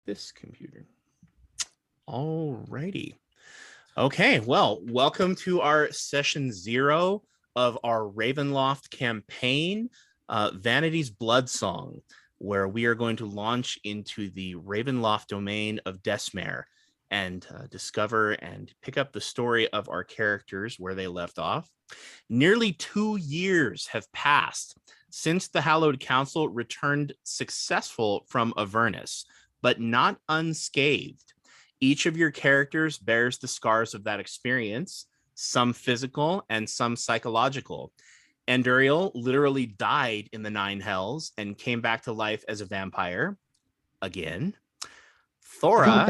this computer. Alrighty. Okay, well, welcome to our session 0 of our Ravenloft campaign, Vanity's Bloodsong, where we are going to launch into the Ravenloft domain of Desmair and discover and pick up the story of our characters where they left off. Nearly 2 years have passed since the Hallowed Council returned successful from Avernus, but not unscathed. Each of your characters bears the scars of that experience, some physical and some psychological. Anduriel literally died in the 9 hells and came back to life as a vampire again. Thora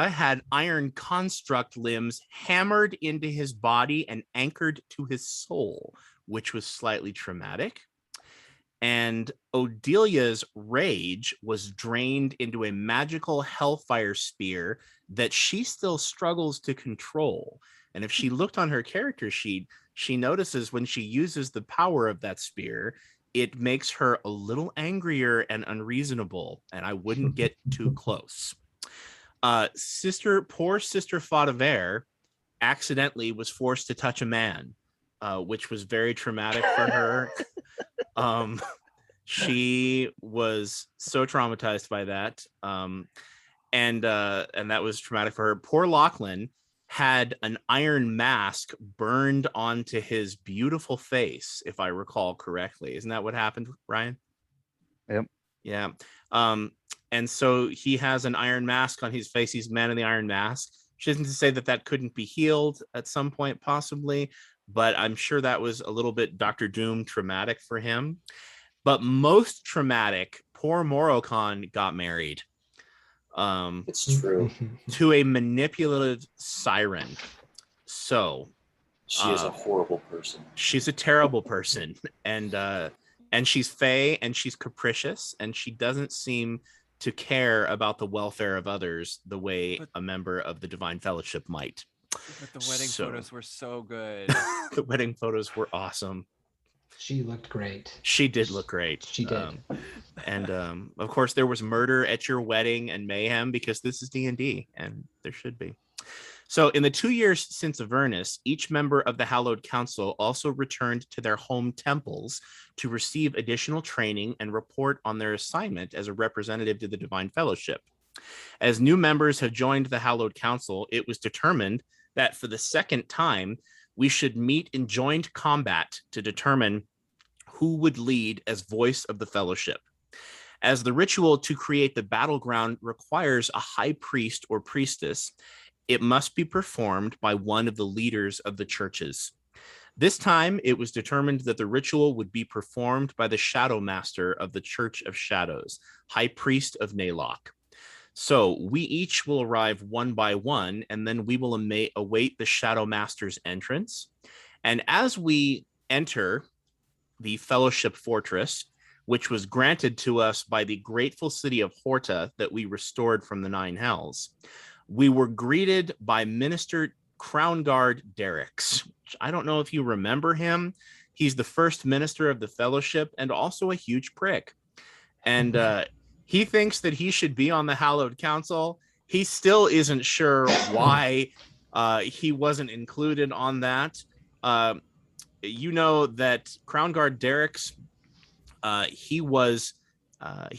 had iron construct limbs hammered into his body and anchored to his soul, which was slightly traumatic. And Odelia's rage was drained into a magical hellfire spear that she still struggles to control. And if she looked on her character sheet, she notices when she uses the power of that spear, it makes her a little angrier and unreasonable, and I wouldn't get too close. Poor sister Botavera accidentally was forced to touch a man, which was very traumatic for her. She was so traumatized by that, and that was traumatic for her. Poor Lachlan had an iron mask burned onto his beautiful face, if I recall correctly. Isn't that what happened, Ryan? Yep. Yeah. And so he has an iron mask on his face. He's man in the iron mask. Which isn't to say that that couldn't be healed at some point, possibly, but I'm sure that was a little bit Dr. Doom traumatic for him. But most traumatic, poor Morrowkhan got married. It's true. To a manipulative siren. So she is a horrible person. She's a terrible person, and she's fey, and she's capricious, and she doesn't seem to care about the welfare of others the way a member of the Divine Fellowship might. But the wedding photos were so good. The wedding photos were awesome. She looked great. She did look great. She did. And of course, there was murder at your wedding and mayhem because this is D&D, and there should be. So in the 2 years since Avernus, each member of the Hallowed Council also returned to their home temples to receive additional training and report on their assignment as a representative to the Divine Fellowship. As new members have joined the Hallowed Council, it was determined that for the second time, we should meet in joint combat to determine who would lead as voice of the Fellowship. As the ritual to create the battleground requires a high priest or priestess, it must be performed by one of the leaders of the churches. This time, it was determined that the ritual would be performed by the Shadow Master of the Church of Shadows, High Priest of Naylock. So we each will arrive one by one, and then we will await the Shadow Master's entrance. And as we enter the Fellowship Fortress, which was granted to us by the grateful city of Horta that we restored from the 9 hells, we were greeted by Minister Crown Guard Derricks. I don't know if you remember him. He's the first minister of the Fellowship and also a huge prick. And he thinks that he should be on the Hallowed Council. He still isn't sure why he wasn't included on that. You know that Crown Guard Derricks, he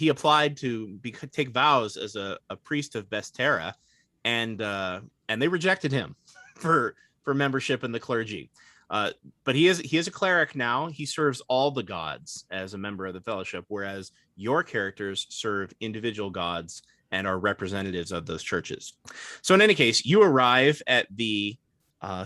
applied to take vows as a priest of Bestera, and they rejected him for membership in the clergy. But he is a cleric now. He serves all the gods as a member of the Fellowship, whereas your characters serve individual gods and are representatives of those churches. So in any case, you arrive at the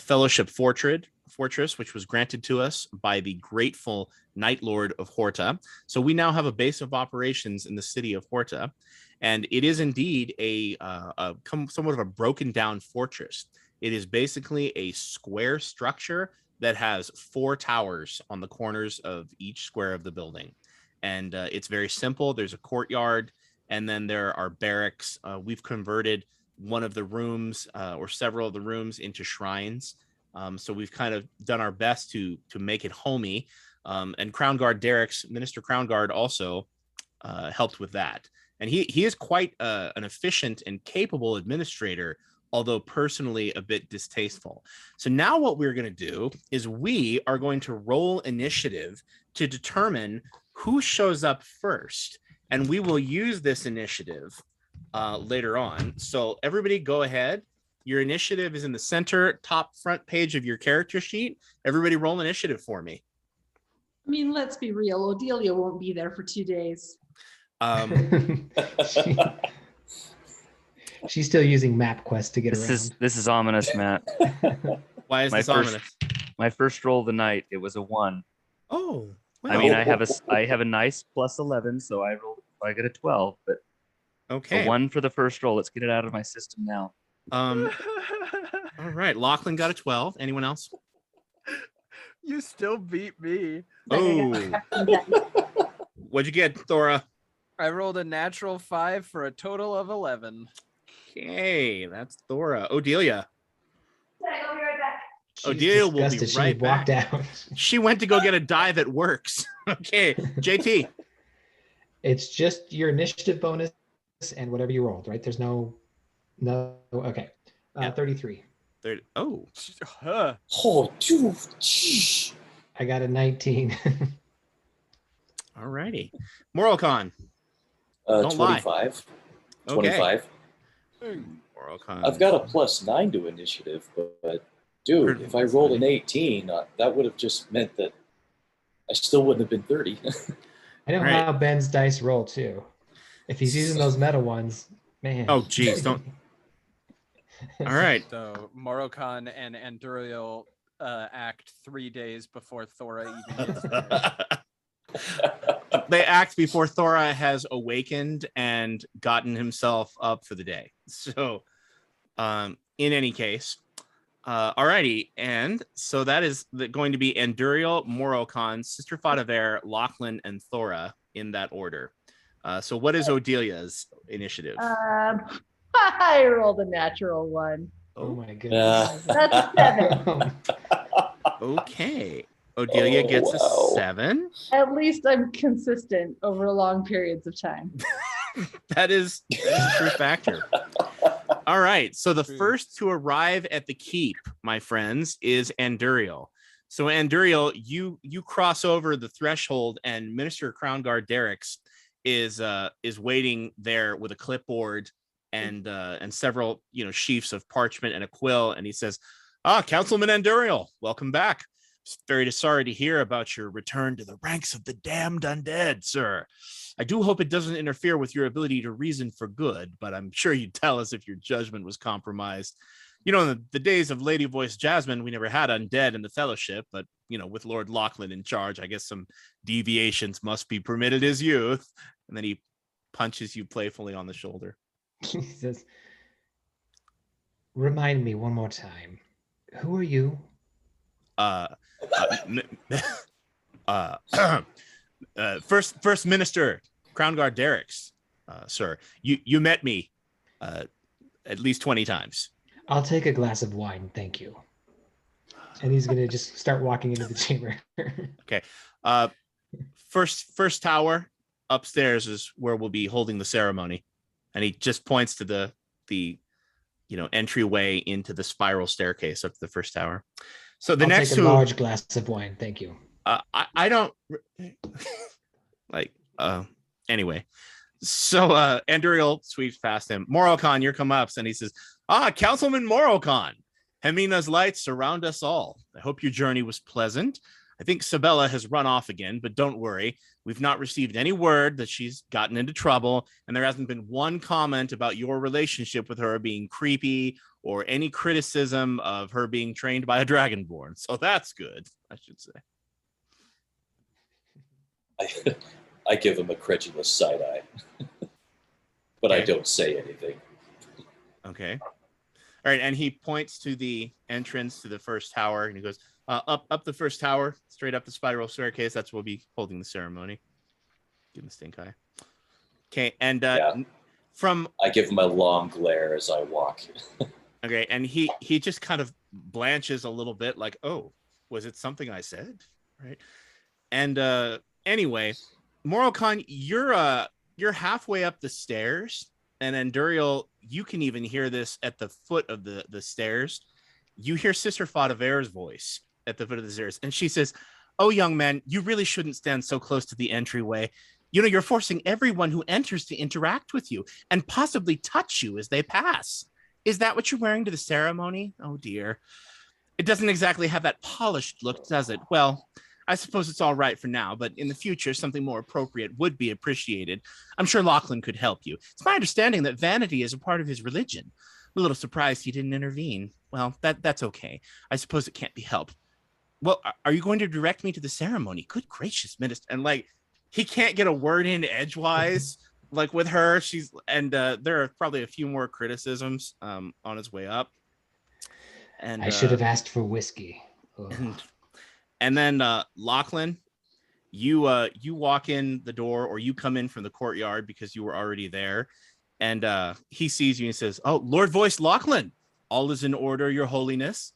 Fellowship Fortress, which was granted to us by the grateful Night Lord of Horta. So we now have a base of operations in the city of Horta, and it is indeed somewhat of a broken down fortress. It is basically a square structure that has 4 towers on the corners of each square of the building. And it's very simple. There's a courtyard, and then there are barracks. We've converted one of the rooms or several of the rooms into shrines. So we've kind of done our best to make it homey. And Crown Guard Derricks, Minister Crown Guard also helped with that. and he is quite an efficient and capable administrator, although personally a bit distasteful. So now what we're going to do is we are going to roll initiative to determine who shows up first, and we will use this initiative later on. So everybody go ahead. Your initiative is in the center top front page of your character sheet. Everybody roll initiative for me. I mean, let's be real. Odelia won't be there for 2 days. She's still using MapQuest to get around. This is ominous, Matt. Why is this ominous? My first roll of the night, it was a 1. Oh, well. I mean, I have a nice plus 11, so I get a 12, but okay. A 1 for the first roll. Let's get it out of my system now. All right, Lachlan got a 12. Anyone else? You still beat me. Oh, what'd you get, Thora? I rolled a natural 5 for a total of 11. Okay, that's Thora. Odelia. I'll be right back. Odelia will be She right walked back. out. She went to go get a dye that works. Okay, JT. It's just your initiative bonus and whatever you rolled, right? There's no. Okay. 33. Oh. Huh. Oh, dude. Geez. I got a 19. All righty. Morrowkhan. Don't 25. lie. 25. Okay. Morrowkhan. I've got a +9 to initiative, but dude, if I rolled an 18, that would have just meant that I still wouldn't have been 30. I know how Ben's dice roll too. If he's using those meta ones, man. Oh, geez, don't. All right. So Morrowkhan and Anduriel act 3 days before Thora even gets there. They act before Thora has awakened and gotten himself up for the day. So, in any case, alrighty, and so that is going to be Anduriel, Morrowkhan, Sister Botavera, Lachlan, and Thora in that order. So what is Odelia's initiative? I rolled a natural 1. Oh my goodness. That's a 7. Okay. Odelia gets a 7. At least I'm consistent over long periods of time. That is a true factor. All right. So the first to arrive at the keep, my friends, is Anduriel. So Anduriel, you cross over the threshold, and Minister Crown Guard Derricks is waiting there with a clipboard and several sheafs of parchment and a quill, and he says, Councilman Anduriel, welcome back. Very sorry to hear about your return to the ranks of the damned undead, sir. I do hope it doesn't interfere with your ability to reason for good, but I'm sure you'd tell us if your judgment was compromised. In the days of Lady Voice Jasmine, we never had undead in the Fellowship, but, with Lord Lachlan in charge, I guess some deviations must be permitted as youth. And then he punches you playfully on the shoulder. He says, remind me one more time. Who are you? First Minister Crown Guard Derricks, sir. You met me at least 20 times. I'll take a glass of wine, thank you. And he's gonna just start walking into the chamber. Okay. First tower upstairs is where we'll be holding the ceremony, and he just points to the entryway into the spiral staircase up to the first tower. So the I'll next take a large glass of wine, thank you. I don't anyway. So Anduriel sweeps past him. Morrowkhan, you're come up, and he says, Councilman Morrowkhan, Hemina's lights surround us all. I hope your journey was pleasant. I think Sabella has run off again, but don't worry. We've not received any word that she's gotten into trouble, and there hasn't been one comment about your relationship with her being creepy or any criticism of her being trained by a dragonborn. So that's good, I should say. I give him a credulous side eye, but I don't say anything. Okay. All right, and he points to the entrance to the first tower, and he goes, up the first tower, straight up the spiral staircase. That's where we'll be holding the ceremony. Give him a stink eye. Okay, and I give him a long glare as I walk. Okay, and he just kind of blanches a little bit, like, oh, was it something I said? Right. And anyway, Morrowkhan, you're halfway up the stairs, and Anduriel, you can even hear this at the foot of the stairs. You hear Sister Botavera's voice at the foot of the stairs, and she says, "Oh, young man, you really shouldn't stand so close to the entryway. You know, you're forcing everyone who enters to interact with you and possibly touch you as they pass. Is that what you're wearing to the ceremony? Oh, dear. It doesn't exactly have that polished look, does it? Well, I suppose it's all right for now, but in the future, something more appropriate would be appreciated. I'm sure Lachlan could help you. It's my understanding that vanity is a part of his religion. I'm a little surprised he didn't intervene. Well, that's okay. I suppose it can't be helped. Well, are you going to direct me to the ceremony? Good gracious, minister. And like, he can't get a word in edgewise. Like with her, there are probably a few more criticisms on his way up. And I should have asked for whiskey. And then Lachlan, you walk in the door, or you come in from the courtyard because you were already there, and he sees you and says, "Oh, Lord Voice Lachlan, all is in order, Your Holiness,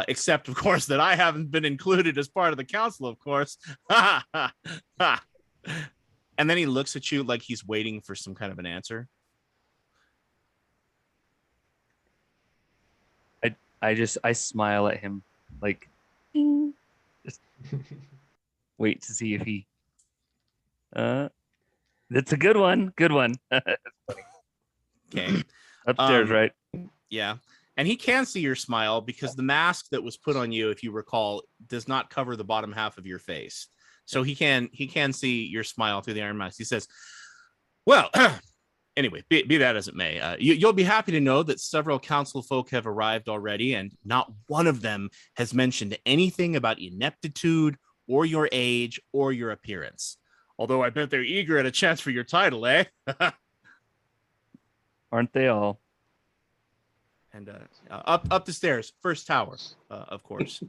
except of course that I haven't been included as part of the council, of course." And then he looks at you like he's waiting for some kind of an answer. I smile at him, like, just wait to see if he. That's a good one. Good one. Okay. Upstairs, right? Yeah. And he can see your smile because the mask that was put on you, if you recall, does not cover the bottom half of your face. So he can see your smile through the iron mask. He says, "Well, anyway, be that as it may, you'll be happy to know that several council folk have arrived already, and not one of them has mentioned anything about ineptitude or your age or your appearance. Although I bet they're eager at a chance for your title, eh?" Aren't they all? And up the stairs, first tower, of course.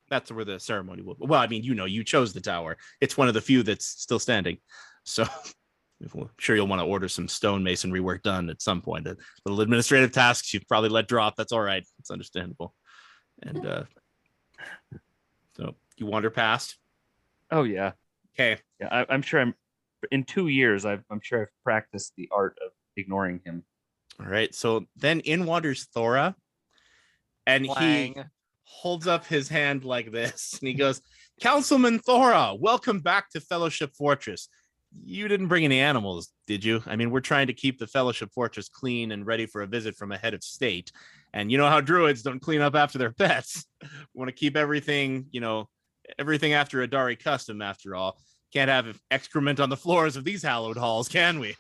That's where the ceremony will. Well, I mean, you chose the tower. It's one of the few that's still standing. So I'm sure you'll want to order some stonemasonry work done at some point. The little administrative tasks you've probably let drop. That's all right. It's understandable. And so you wander past. Oh yeah. Okay. Yeah, I'm sure. In 2 years, I'm sure I've practiced the art of ignoring him. All right. So then in wanders Thora, and Clang. he holds up his hand like this, and he goes, "Councilman Thora, welcome back to Fellowship Fortress. You didn't bring any animals, did you? I mean, we're trying to keep the Fellowship Fortress clean and ready for a visit from a head of state. And you know how druids don't clean up after their pets. We want to keep everything, everything after Adari custom, after all. Can't have excrement on the floors of these hallowed halls, can we?"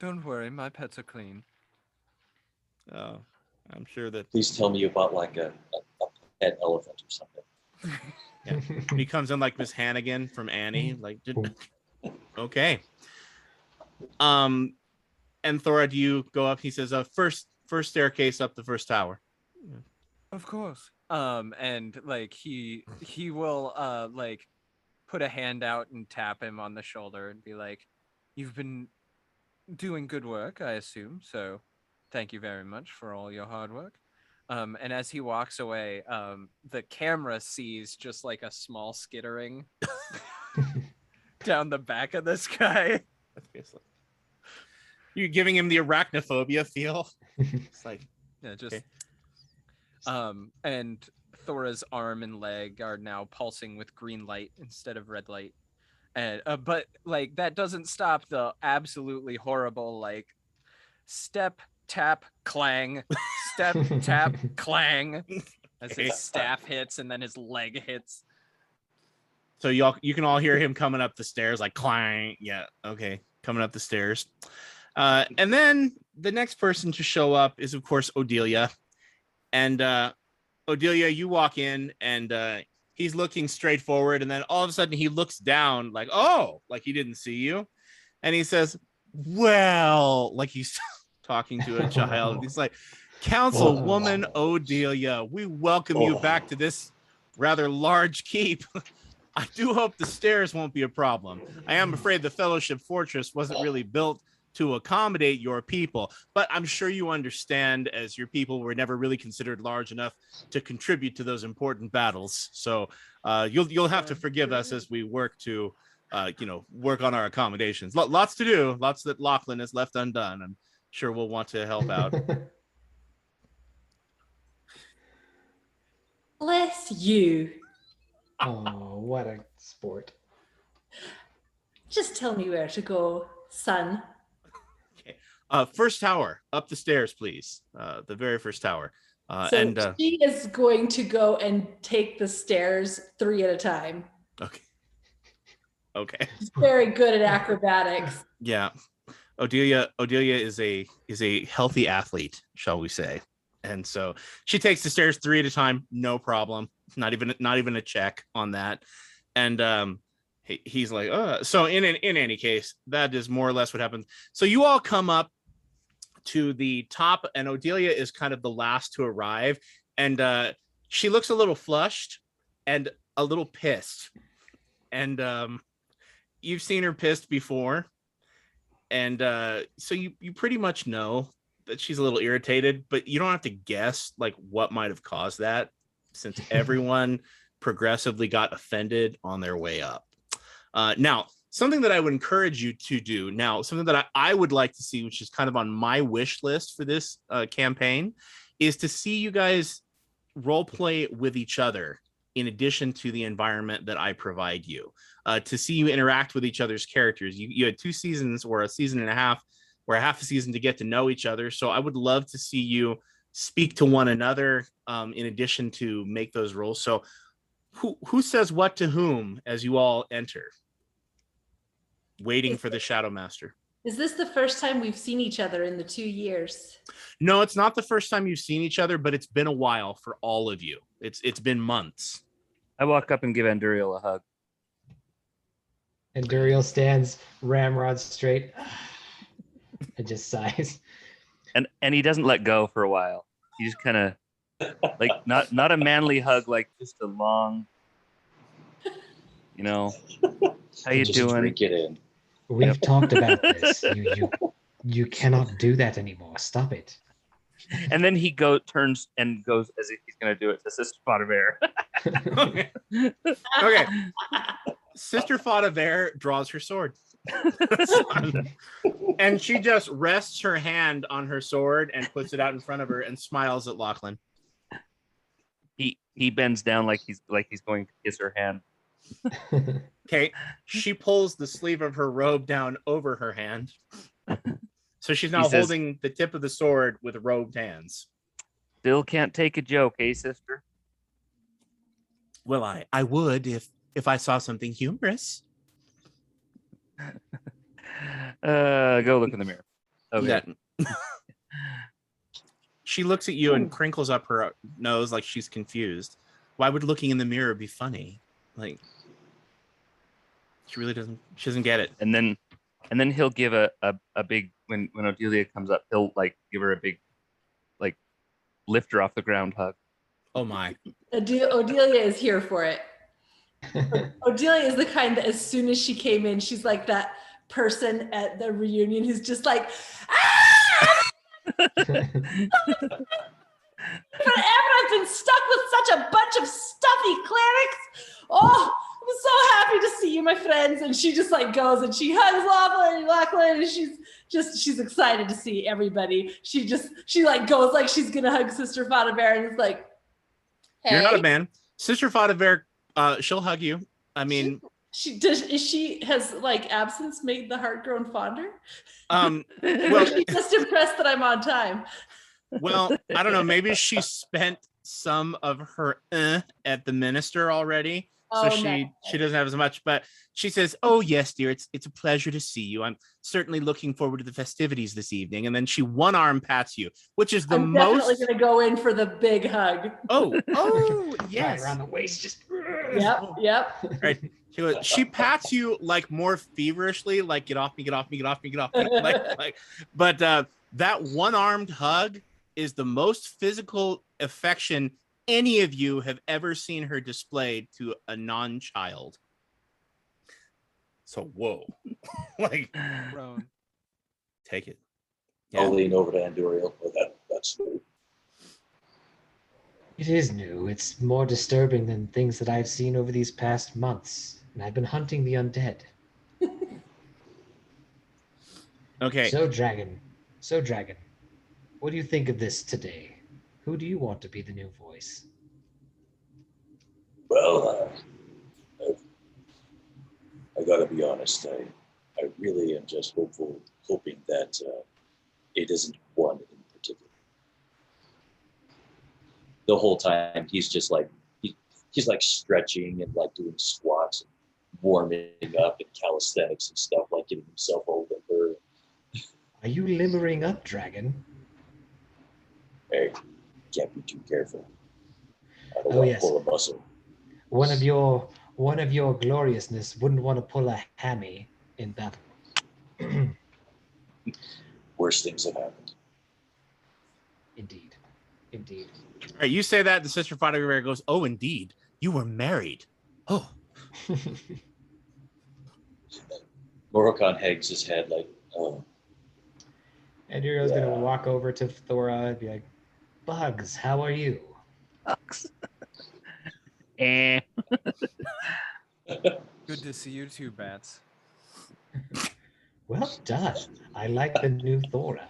Don't worry, my pets are clean. Oh, I'm sure that Please tell me about like a pet elephant or something. he comes in like Miss Hannigan from Annie. Like, okay. And Thora, do you go up? He says, first staircase up the first tower." Of course. And like he will like put a hand out and tap him on the shoulder and be like, "You've been doing good work, I assume. So thank you very much for all your hard work." And as he walks away, the camera sees just like a small skittering down the back of this guy. You're giving him the arachnophobia feel. It's like, Yeah, just okay. And Thora's arm and leg are now pulsing with green light instead of red light. And but like that doesn't stop the absolutely horrible like step tap clang, step tap clang as his staff hits and then his leg hits. So you can all hear him coming up the stairs, like clang. Yeah, okay, coming up the stairs. And then the next person to show up is of course Odelia. And Odelia, you walk in and he's looking straight forward, and then all of a sudden he looks down like, oh, like he didn't see you. And he says, "Well," like he's talking to a child. He's like, "Councilwoman Odelia, we welcome you back to this rather large keep. I do hope the stairs won't be a problem. I am afraid the Fellowship Fortress wasn't really built to accommodate your people, but I'm sure you understand, as your people were never really considered large enough to contribute to those important battles. So you'll have to forgive us as we work to work on our accommodations. Lots to do, lots that Lachlan has left undone. I'm sure we'll want to help out. Bless you. Oh, what a sport. Just tell me where to go, son. First tower, up the stairs, please. The very first tower. So she is going to go and take the stairs 3 at a time. Okay. She's very good at acrobatics. Yeah. Odelia is a healthy athlete, shall we say. And so she takes the stairs 3 at a time, no problem. Not even a check on that. And he's like, so in any case, that is more or less what happens. So you all come up to the top, and Odelia is kind of the last to arrive, and she looks a little flushed and a little pissed. And you've seen her pissed before, and so you pretty much know that she's a little irritated, but you don't have to guess like what might have caused that, since everyone progressively got offended on their way up. Now, something that I would encourage you to do now, something that I would like to see, which is kind of on my wish list for this campaign, is to see you guys role play with each other in addition to the environment that I provide you, to see you interact with each other's characters. You had 2 seasons or a season and a half or a half a season to get to know each other. So I would love to see you speak to one another in addition to make those roles. So who says what to whom as you all enter? Waiting for the Shadow Master. Is this the first time we've seen each other in the 2 years? No, it's not the first time you've seen each other, but it's been a while for all of you. It's been months. I walk up and give Anduriel a hug. Anduriel stands ramrod straight and just sighs. And he doesn't let go for a while. He just kind of like not a manly hug, like just a long, how you Just doing? drink it in. We've talked about this. You cannot do that anymore. Stop it. And then he turns and goes as if he's going to do it to Sister Botavera. Okay. Sister Botavera draws her sword. And she just rests her hand on her sword and puts it out in front of her and smiles at Lachlan. He bends down like he's going to kiss her hand. Okay. She pulls the sleeve of her robe down over her hand. So she's now holding the tip of the sword with robed hands. Still can't take a joke, eh, sister? Well, I would if I saw something humorous. Go look in the mirror. Okay. Yeah. She looks at you and crinkles up her nose like she's confused. Why would looking in the mirror be funny? Like, she doesn't get it. And then he'll give a big, when Odelia comes up, he'll like give her a big, like, lift her off the ground hug. Oh my. Odelia is here for it. Odelia is the kind that as soon as she came in, she's like that person at the reunion who's just like, ah! Forever I've been stuck with such a bunch of stuffy clerics. Oh, I'm so happy to see you, my friends. And she just like goes and she hugs Lachlan, and she's excited to see everybody. She like goes like she's gonna hug Sister Botavera and is like, hey. You're not a man. Sister Botavera, she'll hug you. I mean, she has like absence made the heart grown fonder? Well, she's just impressed that I'm on time. Well, I don't know. Maybe she spent some of her at the minister already, so she doesn't have as much. But she says, "Oh yes, dear, it's a pleasure to see you. I'm certainly looking forward to the festivities this evening." And then she one arm pats you, which is I'm definitely going to go in for the big hug. Oh, yes, right around the waist, just. Yep. Right. She pats you like more feverishly, like get off me. But that one-armed hug is the most physical affection any of you have ever seen her displayed to a non-child. So whoa. Like, take it. Yeah. I'll lean over to Anduriel. That's new. It is new. It's more disturbing than things that I've seen over these past months. And I've been hunting the undead. Okay. So dragon, what do you think of this today? Who do you want to be the new voice? Well, I gotta be honest. I really am just hoping that it isn't one in particular. The whole time he's just like he's like stretching and like doing squats, and warming up and calisthenics and stuff, like getting himself over. Are you limbering up, dragon? Hey, can't be too careful. I don't Oh, want to yes. pull a muscle. One of your gloriousness wouldn't want to pull a hammy in battle. Worse things have happened. Indeed. All right, you say that, the Sister Botavera goes, "Oh, indeed, you were married." Oh. Morrowkhan hangs his head like, oh. Anduriel's gonna walk over to Thora and be like, "Bugs, how are you?" Eh. Good to see you too, Bats. Well done. I like the new Thora.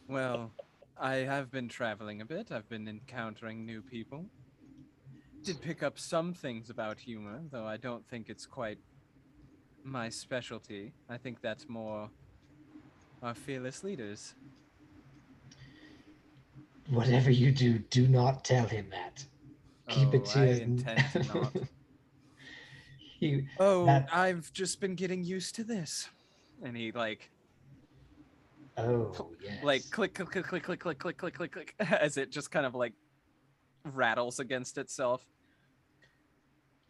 Well, I have been traveling a bit. I've been encountering new people. Did pick up some things about humor, though I don't think it's quite my specialty. I think that's more our fearless leaders. Whatever you do, do not tell him that. Keep it to I his... intend to not. You, Oh, that... I've just been getting used to this. And he like Oh, yes. like click click click click click click click click click click as it just kind of like rattles against itself.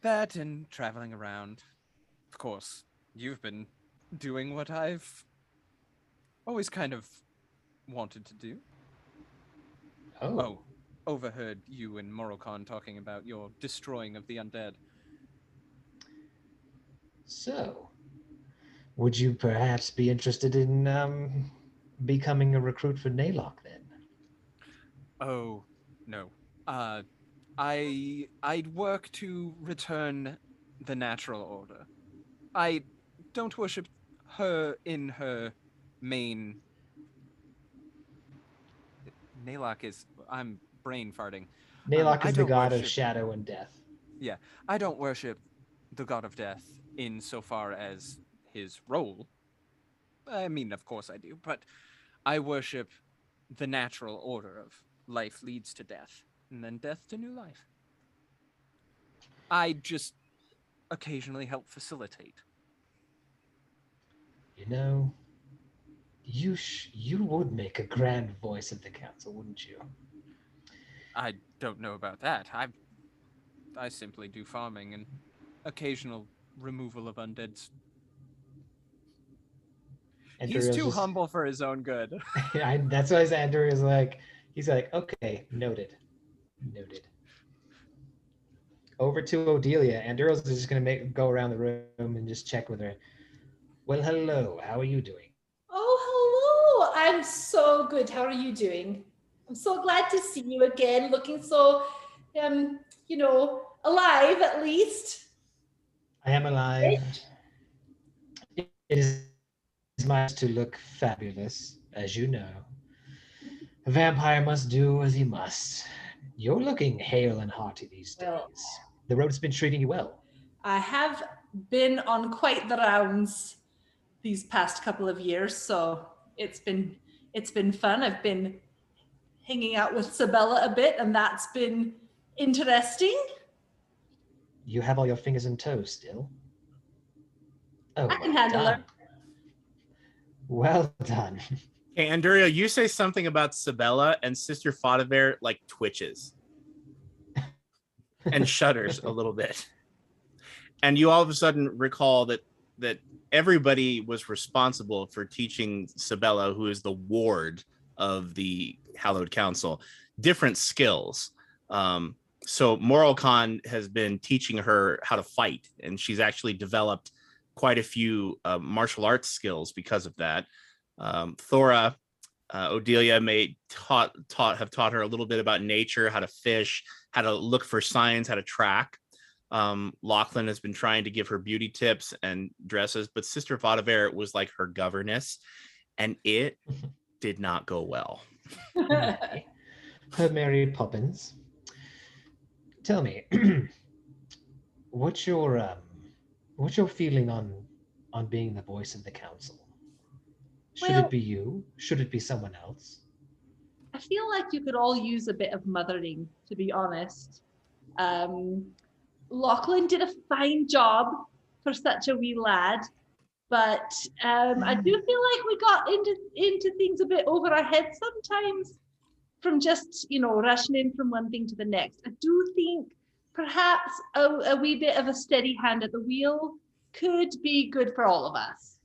That and traveling around. Of course, you've been doing what I've always kind of wanted to do. Oh. Overheard you and Morrowkhan talking about your destroying of the undead. So, would you perhaps be interested in becoming a recruit for Naylock then? Oh, no. I'd work to return the natural order. I don't worship her in her main. Naylock is. I'm brain farting. Naylock I is the don't god of worship- shadow and death. Yeah, I don't worship the god of death insofar as his role. I mean, of course I do, but I worship the natural order of life leads to death, and then death to new life. I just occasionally help facilitate. You know, you would make a grand voice of the council, wouldn't you? I don't know about that. I simply do farming and occasional removal of undeads. He's too humble for his own good. That's why Anduriel's like, he's like, okay, noted. Over to Odelia. Anduriel's just gonna go around the room and just check with her. Well, hello. How are you doing? Oh, hello. I'm so good. How are you doing? I'm so glad to see you again, looking so, alive at least. I am alive. It is my to look fabulous, as you know. A vampire must do as he must. You're looking hale and hearty these days. Well, The road's been treating you well. I have been on quite the rounds these past couple of years, so it's been fun. I've been hanging out with Sabella a bit, and that's been interesting. You have all your fingers and toes still? Oh, I can handle it. Well done. Okay, Anduriel, you say something about Sabella, and Sister Botavera like twitches and shudders a little bit. And you all of a sudden recall that everybody was responsible for teaching Sabella, who is the ward of the Hallowed Council, different skills. So Morrowkhan has been teaching her how to fight, and she's actually developed quite a few martial arts skills because of that. Thora, Odelia may have taught her a little bit about nature, how to fish, how to look for signs, how to track. Lachlan has been trying to give her beauty tips and dresses, but Sister Botavera was like her governess. and it did not go well. Okay. Her Mary Poppins. Tell me, what's your feeling on being the voice of the council? Should Well- it be you? Should it be someone else? I feel like you could all use a bit of mothering, to be honest. Lachlan did a fine job for such a wee lad, but I do feel like we got into things a bit over our heads sometimes from just, rushing in from one thing to the next. I do think perhaps a wee bit of a steady hand at the wheel could be good for all of us.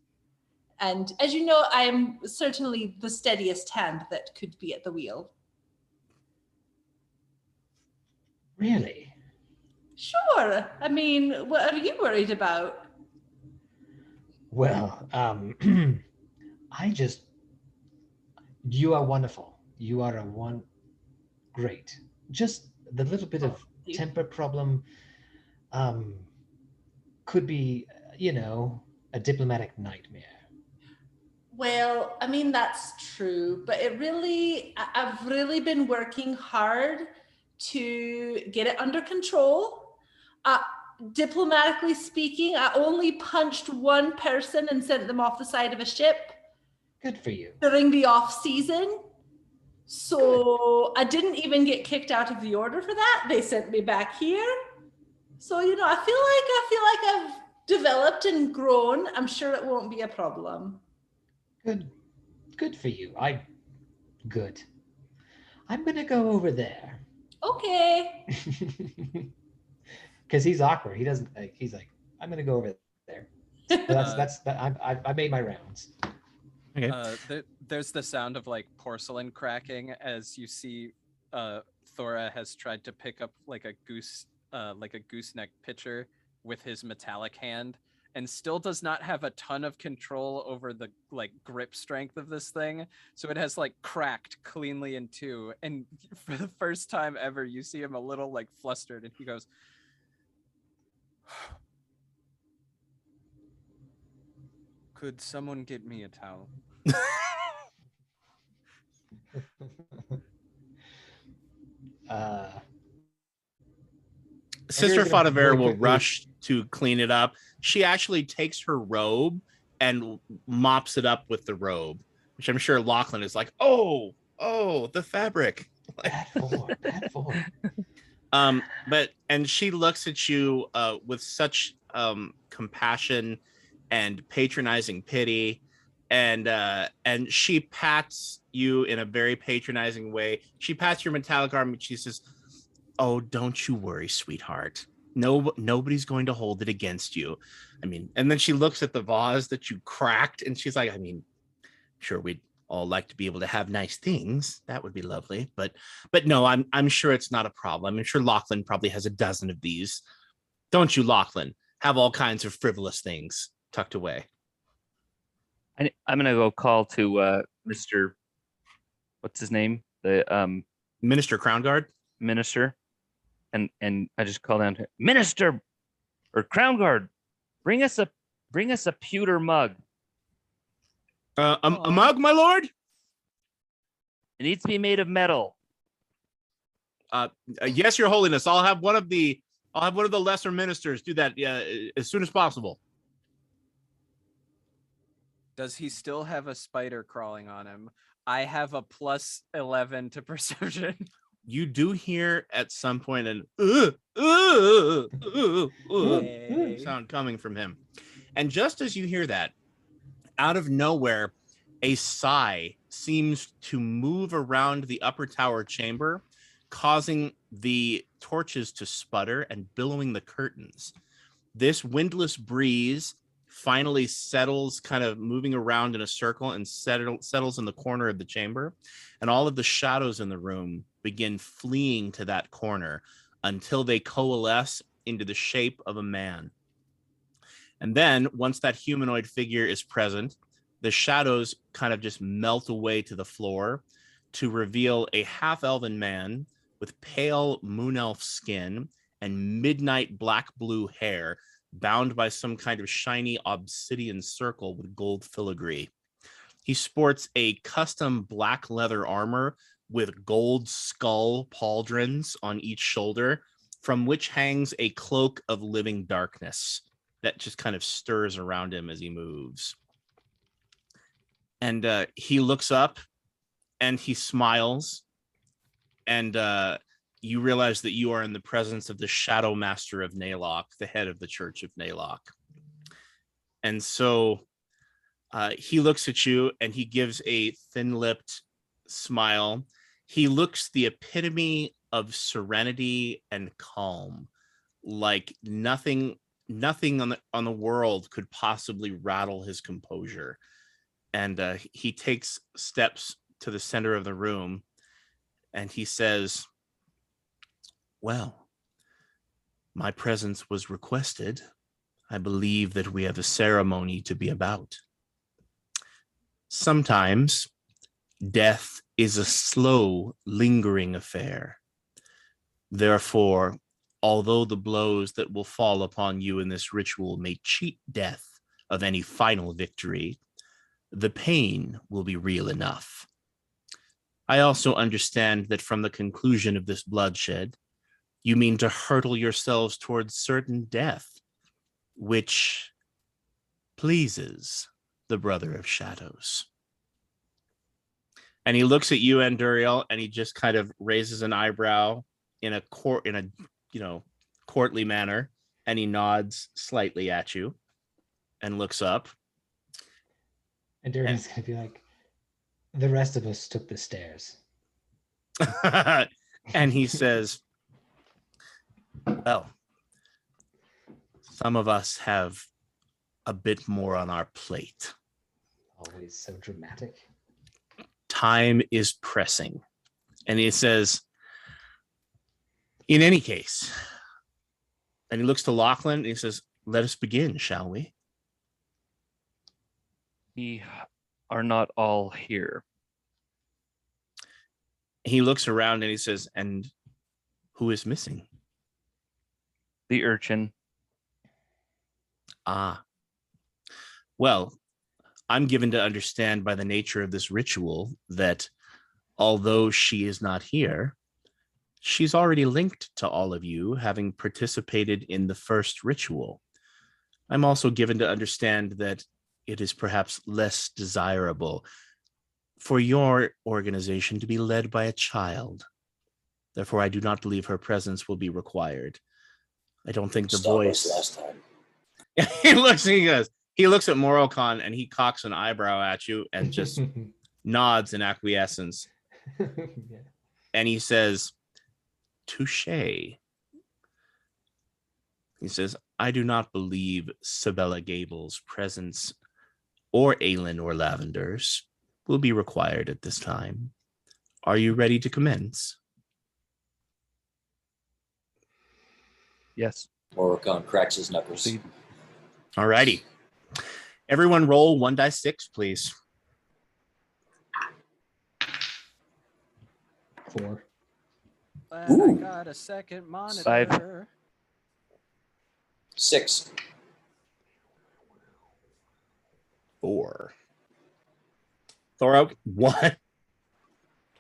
And as you know, I am certainly the steadiest hand that could be at the wheel. Really? Sure. I mean, what are you worried about? Well, you are wonderful. You are great. Just the little bit of temper problem could be, a diplomatic nightmare. Well, I mean, that's true, but I've really been working hard to get it under control. Diplomatically speaking, I only punched one person and sent them off the side of a ship. Good for you. During the off season. So I didn't even get kicked out of the order for that. They sent me back here. So, I feel like I've developed and grown. I'm sure it won't be a problem. Good for you. Good. I'm gonna go over there. Okay. Because he's awkward. He doesn't like. He's like, I'm gonna go over there. So I made my rounds. Okay. There's the sound of like porcelain cracking as you see Thora has tried to pick up like a gooseneck pitcher with his metallic hand and still does not have a ton of control over the like grip strength of this thing. So it has like cracked cleanly in two. And for the first time ever, you see him a little like flustered and he goes, "Could someone get me a towel?" Sister Anduriel's gonna Botavera really will quickly- rush to clean it up. She actually takes her robe and mops it up with the robe, which I'm sure Lachlan is like, oh, the fabric. Bad form. And she looks at you with such compassion and patronizing pity, and she pats you in a very patronizing way. She pats your metallic arm and she says, "Oh, don't you worry, sweetheart. Nobody's going to hold it against you. I mean," and then she looks at the vase that you cracked and she's like, "I mean, sure, we'd all like to be able to have nice things. That would be lovely. But no, I'm sure it's not a problem. I'm sure Lachlan probably has a dozen of these. Don't you, Lachlan? Have all kinds of frivolous things tucked away." I'm gonna go call to Mr. What's his name? The Minister Crownguard. minister, and I just call down to Minister or Crownguard. Bring us a pewter mug. A mug, my lord? It needs to be made of metal. Yes, Your Holiness. I'll have one of the lesser ministers do that as soon as possible. Does he still have a spider crawling on him? I have a +11 to perception. You do hear at some point an sound coming from him. And just as you hear that, out of nowhere, a sigh seems to move around the upper tower chamber, causing the torches to sputter and billowing the curtains. This windless breeze finally settles, kind of moving around in a circle, and settles in the corner of the chamber. And all of the shadows in the room begin fleeing to that corner until they coalesce into the shape of a man. And then once that humanoid figure is present, the shadows kind of just melt away to the floor to reveal a half-elven man with pale moon elf skin and midnight black-blue hair, bound by some kind of shiny obsidian circle with gold filigree. He sports a custom black leather armor with gold skull pauldrons on each shoulder, from which hangs a cloak of living darkness that just kind of stirs around him as he moves. And he looks up and he smiles, and you realize that you are in the presence of the Shadow Master of Naylock, the head of the Church of Naylock. And so he looks at you and he gives a thin-lipped smile. He looks the epitome of serenity and calm, like nothing on the world could possibly rattle his composure. And he takes steps to the center of the room and he says, "Well, my presence was requested. I believe that we have a ceremony to be about. Sometimes death is a slow, lingering affair. Therefore, although the blows that will fall upon you in this ritual may cheat death of any final victory, the pain will be real enough. I also understand that from the conclusion of this bloodshed, you mean to hurtle yourselves towards certain death, which pleases the Brother of Shadows." And he looks at you, Anduriel, and he just kind of raises an eyebrow in a courtly manner, and he nods slightly at you and looks up. And Durian's gonna be like, "The rest of us took the stairs." And he says, "Well, some of us have a bit more on our plate. Always so dramatic. Time is pressing." And he says, "In any case," and he looks to Lachlan and he says, "Let us begin, shall we?" We are not all here. He looks around and he says, "And who is missing?" The urchin. "Ah. Well, I'm given to understand by the nature of this ritual that although she is not here, she's already linked to all of you, having participated in the first ritual. I'm also given to understand that it is perhaps less desirable for your organization to be led by a child. Therefore, I do not believe her presence will be required. I don't think the Stop voice..." us last time. He looks at Morrowkhan and he cocks an eyebrow at you and just nods in acquiescence. Yeah. And he says, "Touche." He says, "I do not believe Sabella Gable's presence or Aelin or Lavender's will be required at this time. Are you ready to commence?" Yes. Morrowkhan cracks his knuckles. Proceed. All righty. Everyone roll 1d6, please. 4. Glad I Ooh. got a second monitor. 5. 6. 4. Thorok, 1.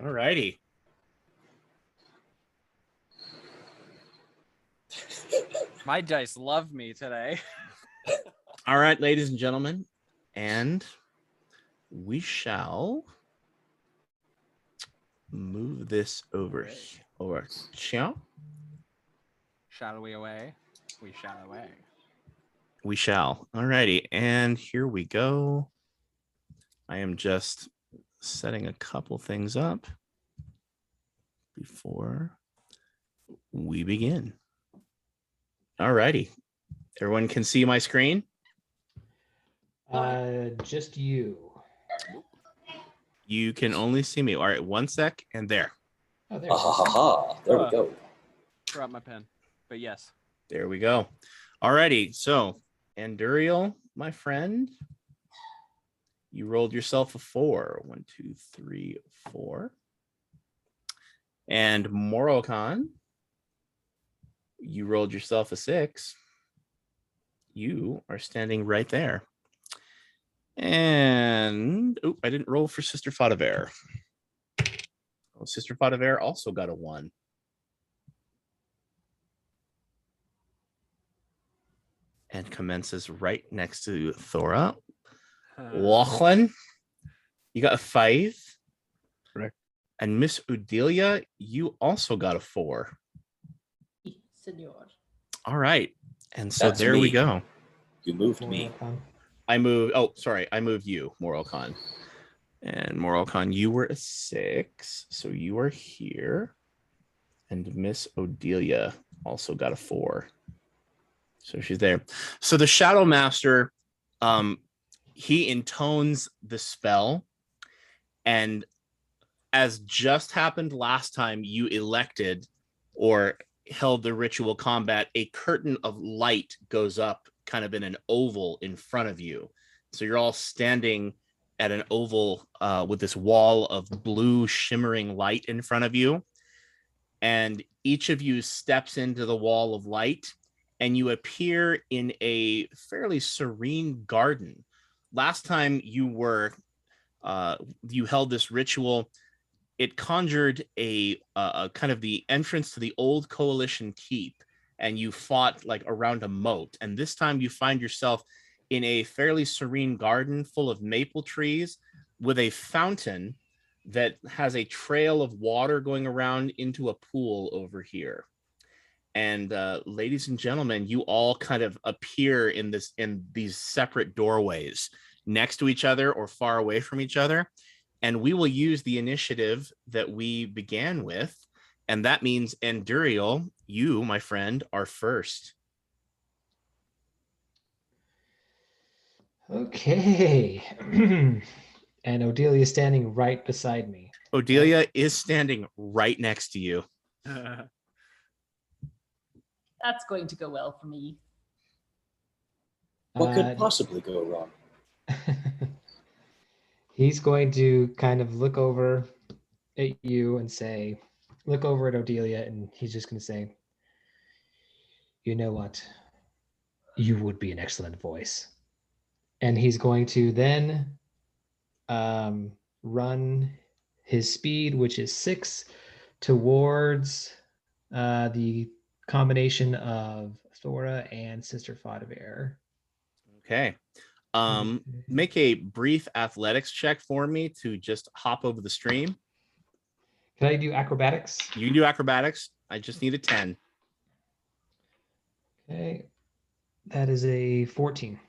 All righty. My dice love me today. All right, ladies and gentlemen, and we shall move this over here. Shall we away? We shall away. We shall. All righty, and here we go. I am just setting a couple things up before we begin. All righty. Everyone can see my screen? Just you. You can only see me. All right, 1 sec, and there. Oh, there. Ah, ha, ha, ha. There we go. Drop my pen. But yes. There we go. All righty. So, Anduriel, my friend, you rolled yourself a 4. 1, 2, 3, 4. And Morrowkhan, you rolled yourself a 6. You are standing right there. And I didn't roll for Sister Botavera. Oh, Sister Botavera also got a 1. And commences right next to Thora. Lachlan, you got a 5. Correct. And Miss Odelia, you also got a 4. Senor. All right. And so That's there we me. go. You moved me. I moved you, Morrowkhan. And Morrowkhan, you were a 6. So you are here. And Miss Odelia also got a 4. So she's there. So the Shadow Master, he intones the spell, and as just happened last time you elected or held the ritual combat, a curtain of light goes up kind of in an oval in front of you. So you're all standing at an oval with this wall of blue shimmering light in front of you. And each of you steps into the wall of light, and you appear in a fairly serene garden. Last time you held this ritual, it conjured a kind of the entrance to the old Coalition keep, and you fought like around a moat. And this time you find yourself in a fairly serene garden full of maple trees with a fountain that has a trail of water going around into a pool over here. And ladies and gentlemen, you all kind of appear in these separate doorways next to each other or far away from each other. And we will use the initiative that we began with. And that means, Anduriel, you, my friend, are first. Okay. And Odelia is standing right beside me. Odelia is standing right next to you. That's going to go well for me. What could possibly go wrong? He's going to kind of look over at you and look over at Odelia, and he's just going to say, you know what? You would be an excellent voice. And he's going to then run his speed, which is 6, towards the combination of Thora and Sister Botavera. Okay. Make a brief athletics check for me to just hop over the stream. Can I do acrobatics? You can do acrobatics. I just need a 10. Okay. That is a 14.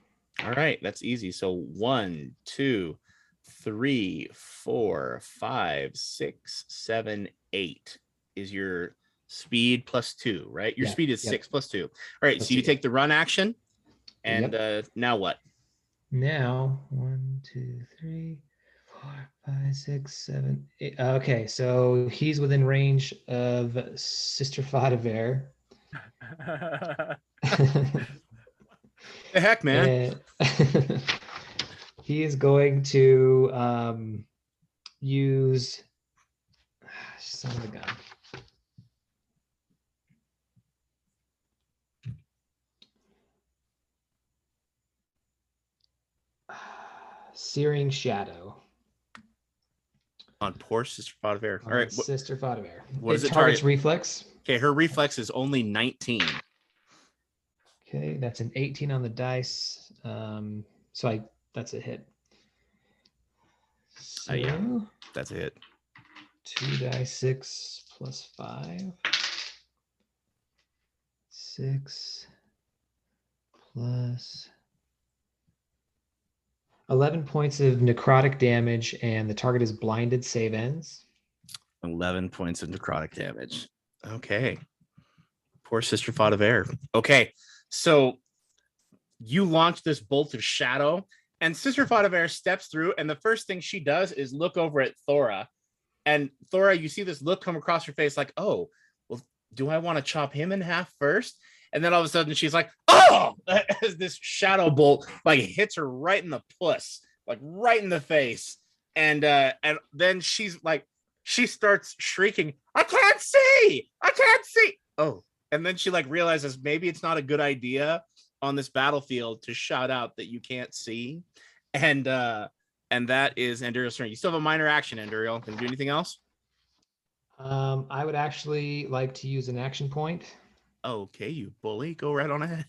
All right. That's easy. So 1, 2, 3, 4, 5, 6, 7, 8 is your speed plus 2, right? Your speed is 6 plus 2. All right. Plus so you 2. take the run action. And now what? Now 1, 2, 3, 4, 5, 6, 7, 8. Okay, so he's within range of Sister Botavera. The heck, man. He is going to use son of a gun. Searing Shadow on poor Sister Botavera. All right, Sister Botavera. What is it targets target? Reflex. Okay, her reflex is only 19. Okay, that's an 18 on the dice. That's a hit. So, yeah, that's a hit. 2d6 plus 5. 6 plus 11 points of necrotic damage, and the target is blinded. Save ends. 11 points of necrotic damage. Okay. Poor Sister Botavera. Okay, so you launch this bolt of shadow, and Sister Botavera steps through, and the first thing she does is look over at Thora. And Thora, you see this look come across her face like, oh, well, do I want to chop him in half first? And then all of a sudden she's like, oh, as this shadow bolt like hits her right in the puss, like right in the face. And then she starts shrieking, I can't see. Oh, and then she like realizes maybe it's not a good idea on this battlefield to shout out that you can't see. and that is Anduriel's turn. You still have a minor action, Anduriel. Can you do anything else? I would actually like to use an action point Okay, you bully. Go right on ahead.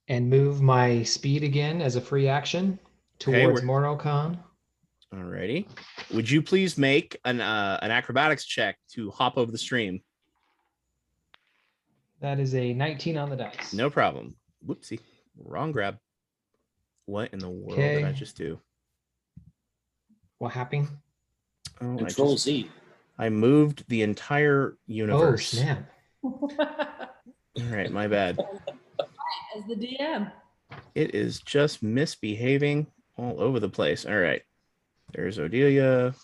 and move my speed again as a free action Okay, towards Morrowkhan. Alrighty. Would you please make an acrobatics check to hop over the stream? That is a 19 on the dice. No problem. Whoopsie. Wrong grab. What in the world did I Okay. just do? What happened? Oh, Control Z. I moved the entire Oh, universe. snap. All right, my bad. As the DM. It is just misbehaving all over the place. All right. There's Odelia.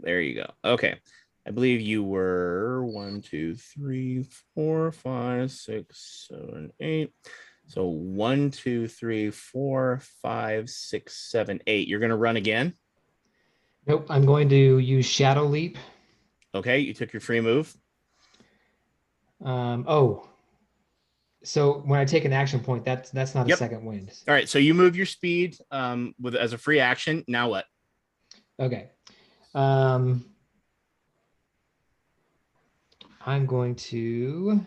There you go. Okay. I believe you were 1, 2, 3, 4, 5, 6, 7, 8. So 1, 2, 3, 4, 5, 6, 7, 8. You're going to run again. Nope, I'm going to use Shadow Leap. Okay. You took your free move. So when I take an action point, that's not a Yep. second wind. All right. So you move your speed with as a free action. Now what? Okay. I'm going to.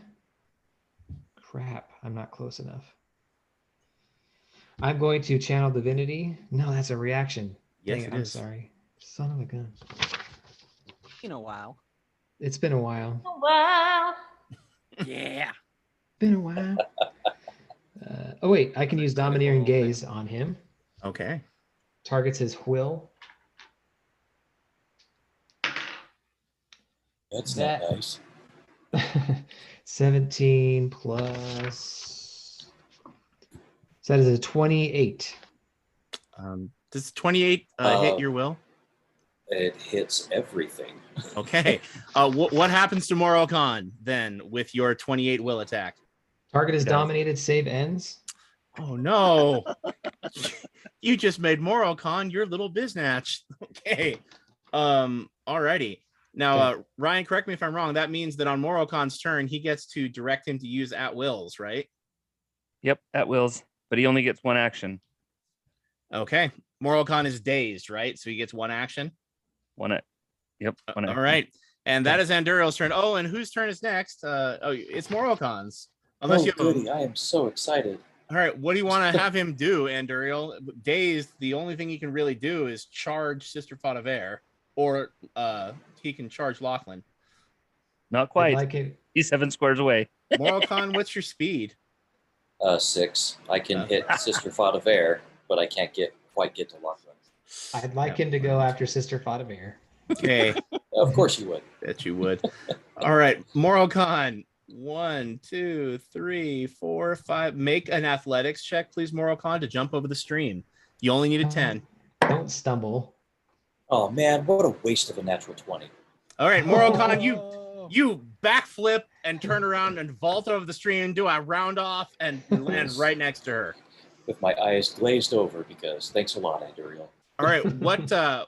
Crap, I'm not close enough. I'm going to channel divinity. No, that's a reaction. Yes, Dang it I'm is. sorry. Son of a gun. In a while. It's been a while. Oh, wow. Yeah. Been a while. Oh wait, I can use domineering gaze on him. Okay. Targets his will. That's That- not nice. 17 plus. So that is a 28. Does 28 hit your will? It hits everything. Okay. What happens to Morrowkhan then with your 28 will attack? Target is Does. dominated, save ends. Oh no. You just made Morrowkhan your little biznatch. Okay. Alrighty. Now, Ryan, correct me if I'm wrong. That means that on Morrowkhan's turn, he gets to direct him to use at wills, right? Yep, at wills, but he only gets one action. Okay. Morrowkhan is dazed, right? So he gets one action. One All action. right. And that Okay. is Anduriel's turn. Oh, and whose turn is next? It's Morrowkhan's. Unless Oh, you have goody. I am so excited. All right, what do you want to have him do, Anduriel? Dazed, the only thing he can really do is charge Sister Botavera, or he can charge Lachlan. Not I'd quite. like it. He's 7 squares away. Morrowkhan, what's your speed? 6. I can hit Sister Botavera, but I can't quite get to Lachlan. I'd like him to go after Sister Botavera. Okay, Of course you would. bet you would. All right, Morrowkhan. 1, 2, 3, 4, 5. Make an athletics check, please, Morrowkhan, to jump over the stream. You only need a 10. Don't stumble. Oh, man, what a waste of a natural 20. All right, Morrowkhan, Oh. you backflip and turn around and vault over the stream, do a round off, and land right next to her. With my eyes glazed over because thanks a lot, Anduriel. All right, what at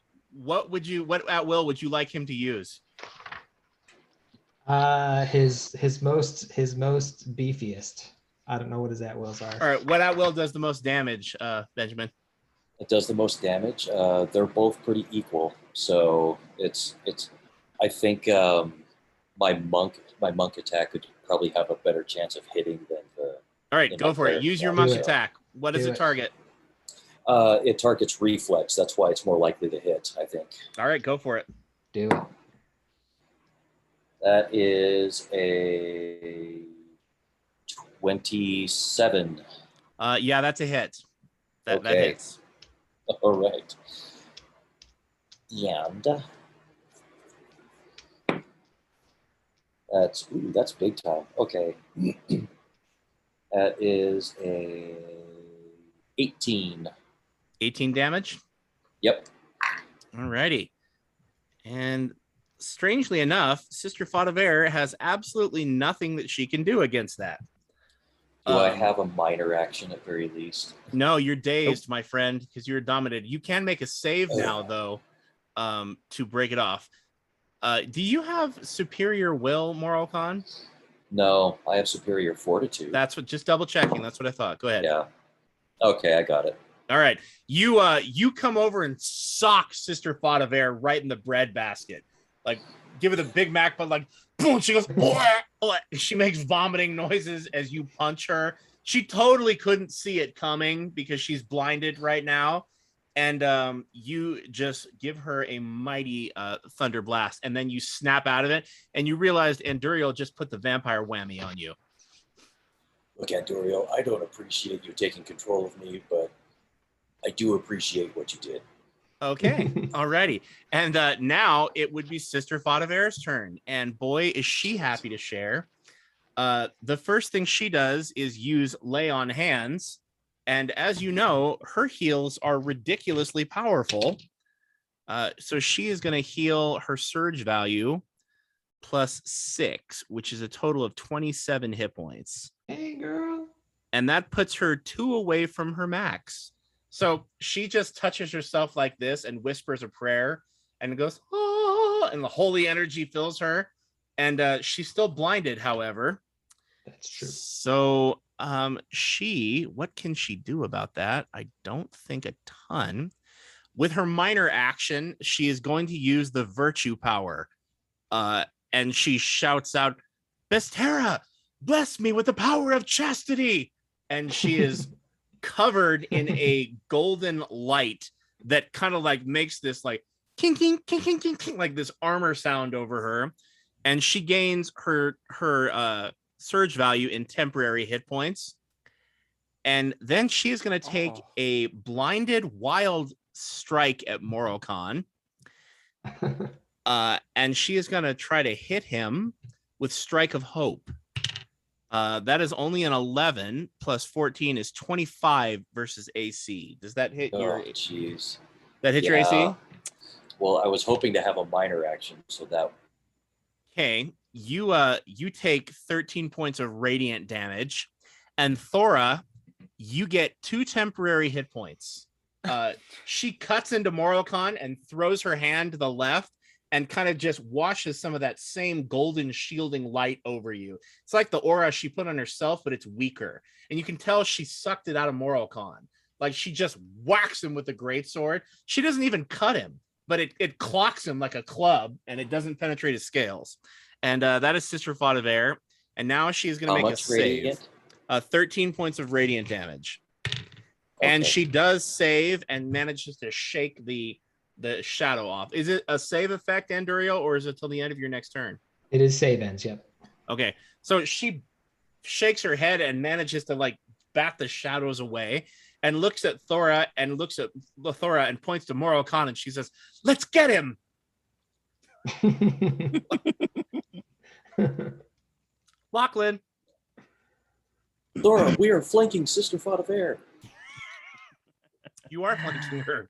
will would you like him to use? His most beefiest. I don't know what his at wills are. All right, what at will does the most damage, Benjamin? It does the most damage. They're both pretty equal, so it's. I think my monk attack could probably have a better chance of hitting than the. All right, In go my for it. player. Use your Do monk it. attack. What does Do it it. target? It targets reflex. That's why it's more likely to hit, I think. All right, go for it. Do it. That is a 27. Yeah, that's a hit. That Okay. hits. All right. And that's big time. Okay. That is a 18. 18 damage. Yep. All righty. And strangely enough, Sister Botavera has absolutely nothing that she can do against that. Do I have a minor action at very least? No, you're dazed, my friend, because you're dominated. You can make a save Oh. now, though, to break it off. Do you have superior will, Morrowkhan? No, I have superior fortitude. That's what. Just double checking. That's what I thought. Go ahead. Yeah. Okay, I got it. All right. You come over and sock Sister Botavera right in the bread basket. Like give it a Big Mac, but like boom, she goes, she makes vomiting noises as you punch her. She totally couldn't see it coming because she's blinded right now. And you just give her a mighty thunder blast, and then you snap out of it, and you realized Anduriel just put the vampire whammy on you. Look, Anduriel, I don't appreciate you taking control of me, but I do appreciate what you did. Okay, alrighty. And now it would be Sister Botavera's turn, and boy, is she happy to share. The first thing she does is use Lay on Hands, and as you know, her heals are ridiculously powerful. So she is going to heal her surge value +6, which is a total of 27 hit points. Hey, girl. And that puts her 2 away from her max. So she just touches herself like this and whispers a prayer and goes, oh, and the holy energy fills her. And she's still blinded, however. That's true. So what can she do about that? I don't think a ton. With her minor action, she is going to use the virtue power. And she shouts out, Bestera, bless me with the power of chastity. And she is covered in a golden light that kind of like makes this like king, king, king, king, king, king, like this armor sound over her. And she gains her surge value in temporary hit points. And then she is going to take a blinded wild strike at Morrowkhan. And she is going to try to hit him with Strike of Hope. That is only an 11 plus 14 is 25 versus AC. Does that hit your? Jeez. That hit your AC? Well, I was hoping to have a minor action, so that. Okay, you take 13 points of radiant damage, and Thora, you get 2 temporary hit points. She cuts into Morrowkhan and throws her hand to the left and kind of just washes some of that same golden shielding light over you. It's like the aura she put on herself, but it's weaker. And you can tell she sucked it out of Morrowkhan. Like she just whacks him with the greatsword. She doesn't even cut him, but it clocks him like a club, and it doesn't penetrate his scales. And that is Sister Botavera. And now she's going to make a save. 13 points of radiant damage. Okay. And she does save and manages to shake the shadow off. Is it a save effect, Anduriel, or is it till the end of your next turn? It is save ends, yep. Okay. So she shakes her head and manages to like bat the shadows away and looks at Thora and points to Morrowkhan, and she says, let's get him. Lachlan. Thora, we are flanking Sister Botavera. You are flanking her.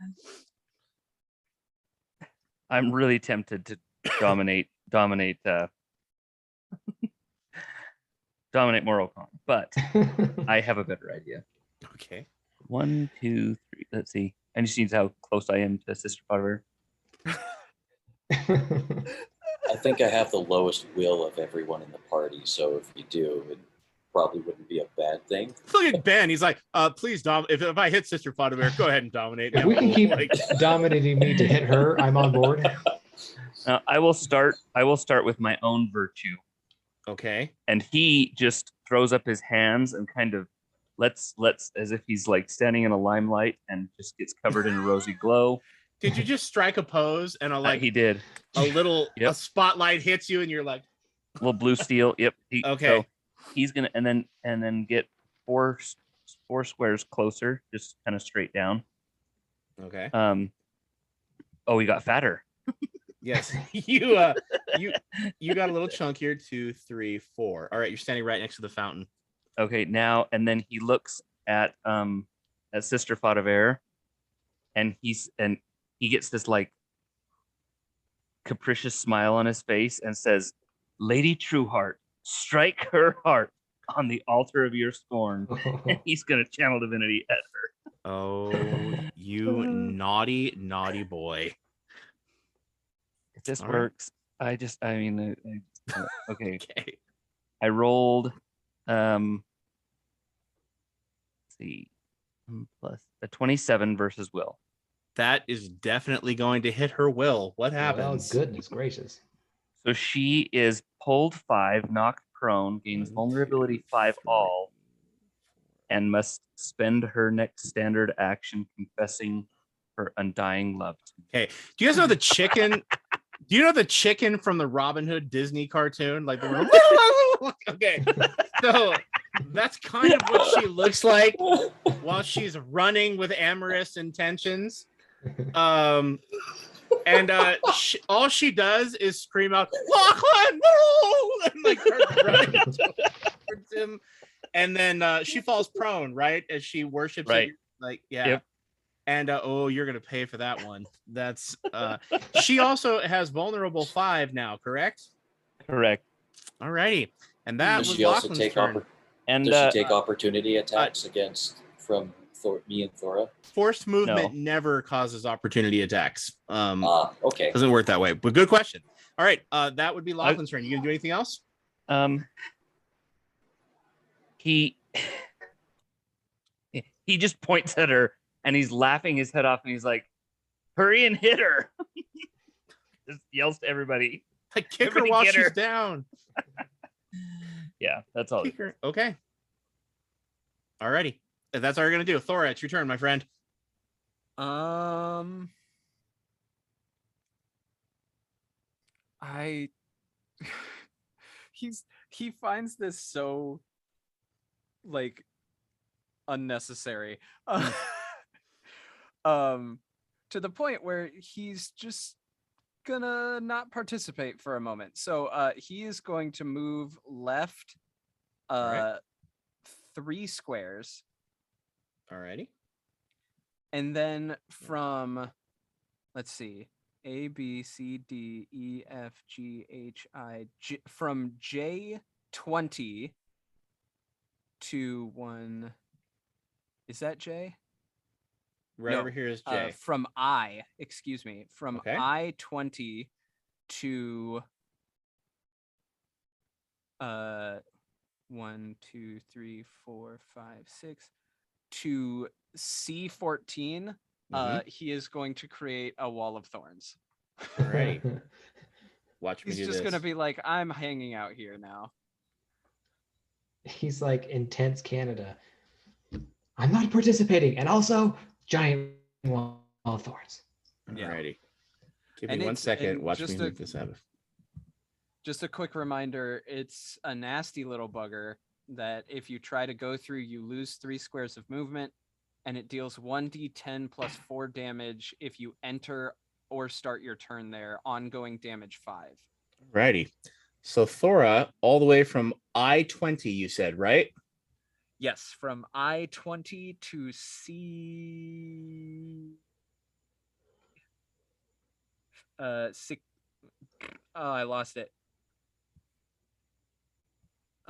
I'm really tempted to dominate Morrowkhan, but I have a better idea. Okay. 1, 2, 3. Let's see. I just need how close I am to Sister Botavera. I think I have the lowest will of everyone in the party, so if you do, it probably wouldn't be a bad thing. Look at Ben. He's like, please, if I hit Sister Botavera, go ahead and dominate. If we can keep dominating me to hit her, I'm on board. Now, I will start with my own virtue. Okay. And he just throws up his hands and kind of lets as if he's like standing in a limelight and just gets covered in a rosy glow. Did you just strike a pose and he did a little a spotlight hits you and you're like a little blue steel? Yep. Okay. So he's gonna and then get four squares closer, just kind of straight down. Okay. Oh, he got fatter. Yes. You got a little chunkier. 2, 3, 4. All right, you're standing right next to the fountain. Okay, now and then he looks at Sister Botavera, and he gets this like capricious smile on his face and says, Lady Trueheart, strike her heart on the altar of your scorn. And he's gonna channel divinity at her. Oh, you naughty boy. If this works, right. Okay. Okay. I rolled let's see. plus a 27 versus will. That is definitely going to hit her will. What Well, happens? goodness gracious. So she is pulled 5, knocked prone, gains 1, vulnerability 2, 5 3, all, and must spend her next standard action confessing her undying love to me. Okay. Do you guys know the chicken? Do you know the chicken from the Robin Hood Disney cartoon? Like the okay. So that's kind of what she looks like while she's running with amorous intentions. And all she does is scream out, "Lachlan, no!" and like starts running towards him. And then she falls prone, right, as she worships Right. it. Like, yeah. Yep. And oh, you're gonna pay for that one. That's she also has vulnerable 5 now, correct? Correct. All righty. And that Does was she also Lachlan's take turn. And Does she take opportunity attacks against from me and Thora? Forced movement No. never causes opportunity attacks. Okay. Doesn't work that way. But good question. All right. That would be Lachlan's turn. You gonna do anything else? He just points at her and he's laughing his head off and he's like, "Hurry and hit her!" Just yells to everybody. Like, kick her Everybody while get she's her. down. Yeah, that's all. Kick her. Okay. All righty. If that's all you're gonna do. Thora, it's your turn, my friend. He finds this so like unnecessary. To the point where he's just gonna not participate for a moment. So he is going to move left right. 3 squares. Alrighty. And then from, let's see, A, B, C, D, E, F, G, H, I, J, from J20 to 1, is that J? Right over here is J. From I, excuse me, from Okay. I-20 to 1, 2, 3, 4, 5, 6 to C14. He is going to create a wall of thorns. Alrighty. Watch me He's do just this. gonna be like, I'm hanging out here now. He's like intense Canada. I'm not participating, and also giant wall of thorns. Alrighty. Give And me 1 it's- second. and Watch just me a- make this happen. Just a quick reminder, it's a nasty little bugger that if you try to go through, you lose 3 squares of movement, and it deals 1d10 plus 4 damage if you enter or start your turn there, ongoing damage 5. Alrighty. So Thora, all the way from I-20, you said, right? Yes, from I-20 to C... 6... Oh, I lost it.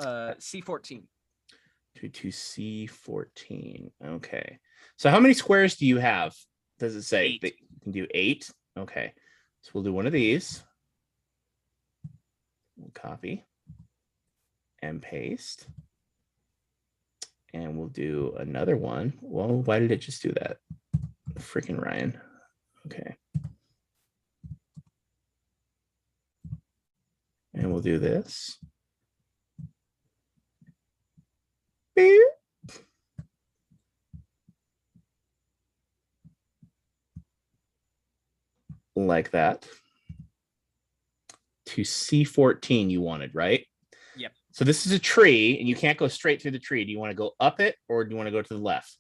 C14. To C14. Okay. So how many squares do you have? Does it say? 8. That you can do 8? Okay. So we'll do one of these. We'll copy and paste. And we'll do another one. Well, why did it just do that? Freaking Ryan. Okay. And we'll do this. Beep. Like that. To C14 you wanted, right? Yep. So this is a tree, and you can't go straight through the tree. Do you want to go up it, or do you want to go to the left?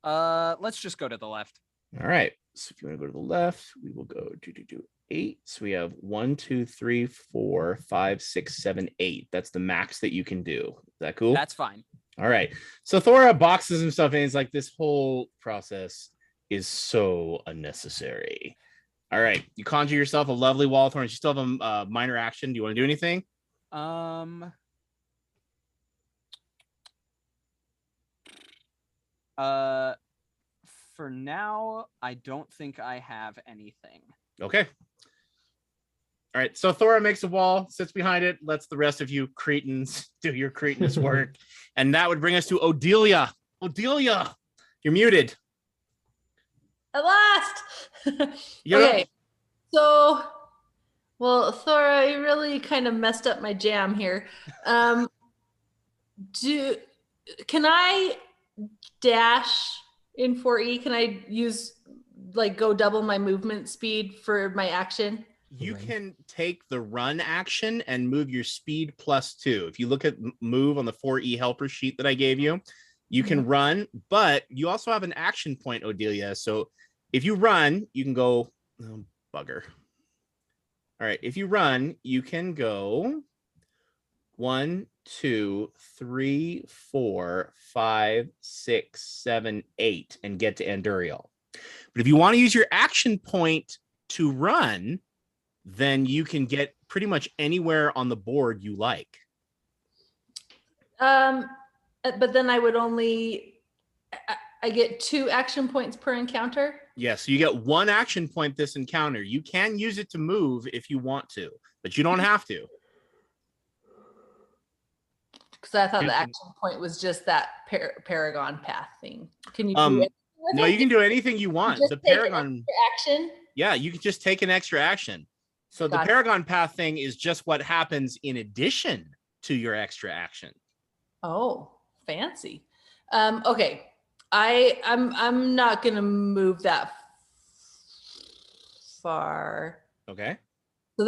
Let's just go to the left. All right. So if you want to go to the left, we will go to 8. So we have 1, 2, 3, 4, 5, 6, 7, 8. That's the max that you can do. Is that cool? That's fine. All right. So Thora boxes himself in. He's like, this whole process is so unnecessary. All right. You conjure yourself a lovely wall of thorns. You still have a minor action. Do you want to do anything? For now, I don't think I have anything. Okay. All right. So Thora makes a wall, sits behind it, lets the rest of you cretins do your cretinous work. And that would bring us to Odelia. Odelia, You're muted. At last. You know- Okay. So, well, Thora, you really kind of messed up my jam here. Can I dash in 4E? Can I use go double my movement speed for my action? You can take the run action and move your speed +2. If you look at move on the 4E helper sheet that I gave you, you can run, but you also have an action point, Odelia. So if you run, you can go, oh, bugger. All right, if you run, you can go 1, 2, 3, 4, 5, 6, 7, 8 and get to Anduriel. But if you want to use your action point to run, then you can get pretty much anywhere on the board you like. But then I would I get 2 action points per encounter. Yes, so you get 1 action point this encounter. You can use it to move if you want to, but you don't have to. Because I thought the action point was just that Paragon path thing. Can you do anything with no, it? you can do anything you want. The Paragon action. Yeah, you can just take an extra action. So the Paragon path thing is just what happens in addition to your extra action. Oh, fancy. Okay. I'm not gonna move that far. Okay. So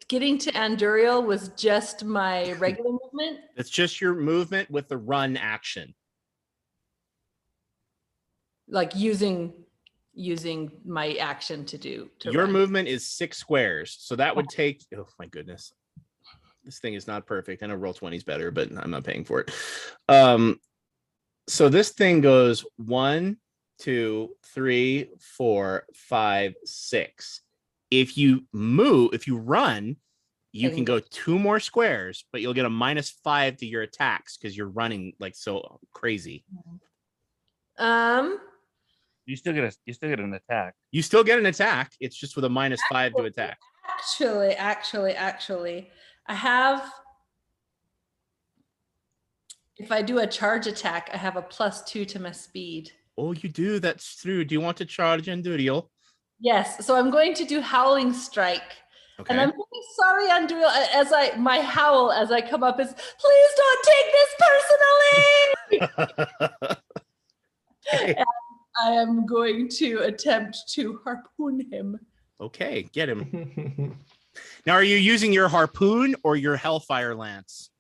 getting to Anduriel was just my regular movement? It's just your movement with the run action. Like using my action to your run. movement is 6 squares. So that would take, oh my goodness. This thing is not perfect. I know Roll20 is better, but I'm not paying for it. So this thing goes 1, 2, 3, 4, 5, 6. If you run, you can go 2 more squares, but you'll get a -5 to your attacks because you're running like so crazy. You still get an attack. You still get an attack. It's just with a -5 to attack. Actually, I have. If I do a charge attack, I have a +2 to my speed. Oh, you do? That's true. Do you want to charge Anduriel? Yes. So I'm going to do Howling Strike. Okay. And I'm really sorry, Anduriel, my howl as I come up is, please don't take this personally. Okay. I am going to attempt to harpoon him. Okay, get him. Now, are you using your harpoon or your Hellfire Lance?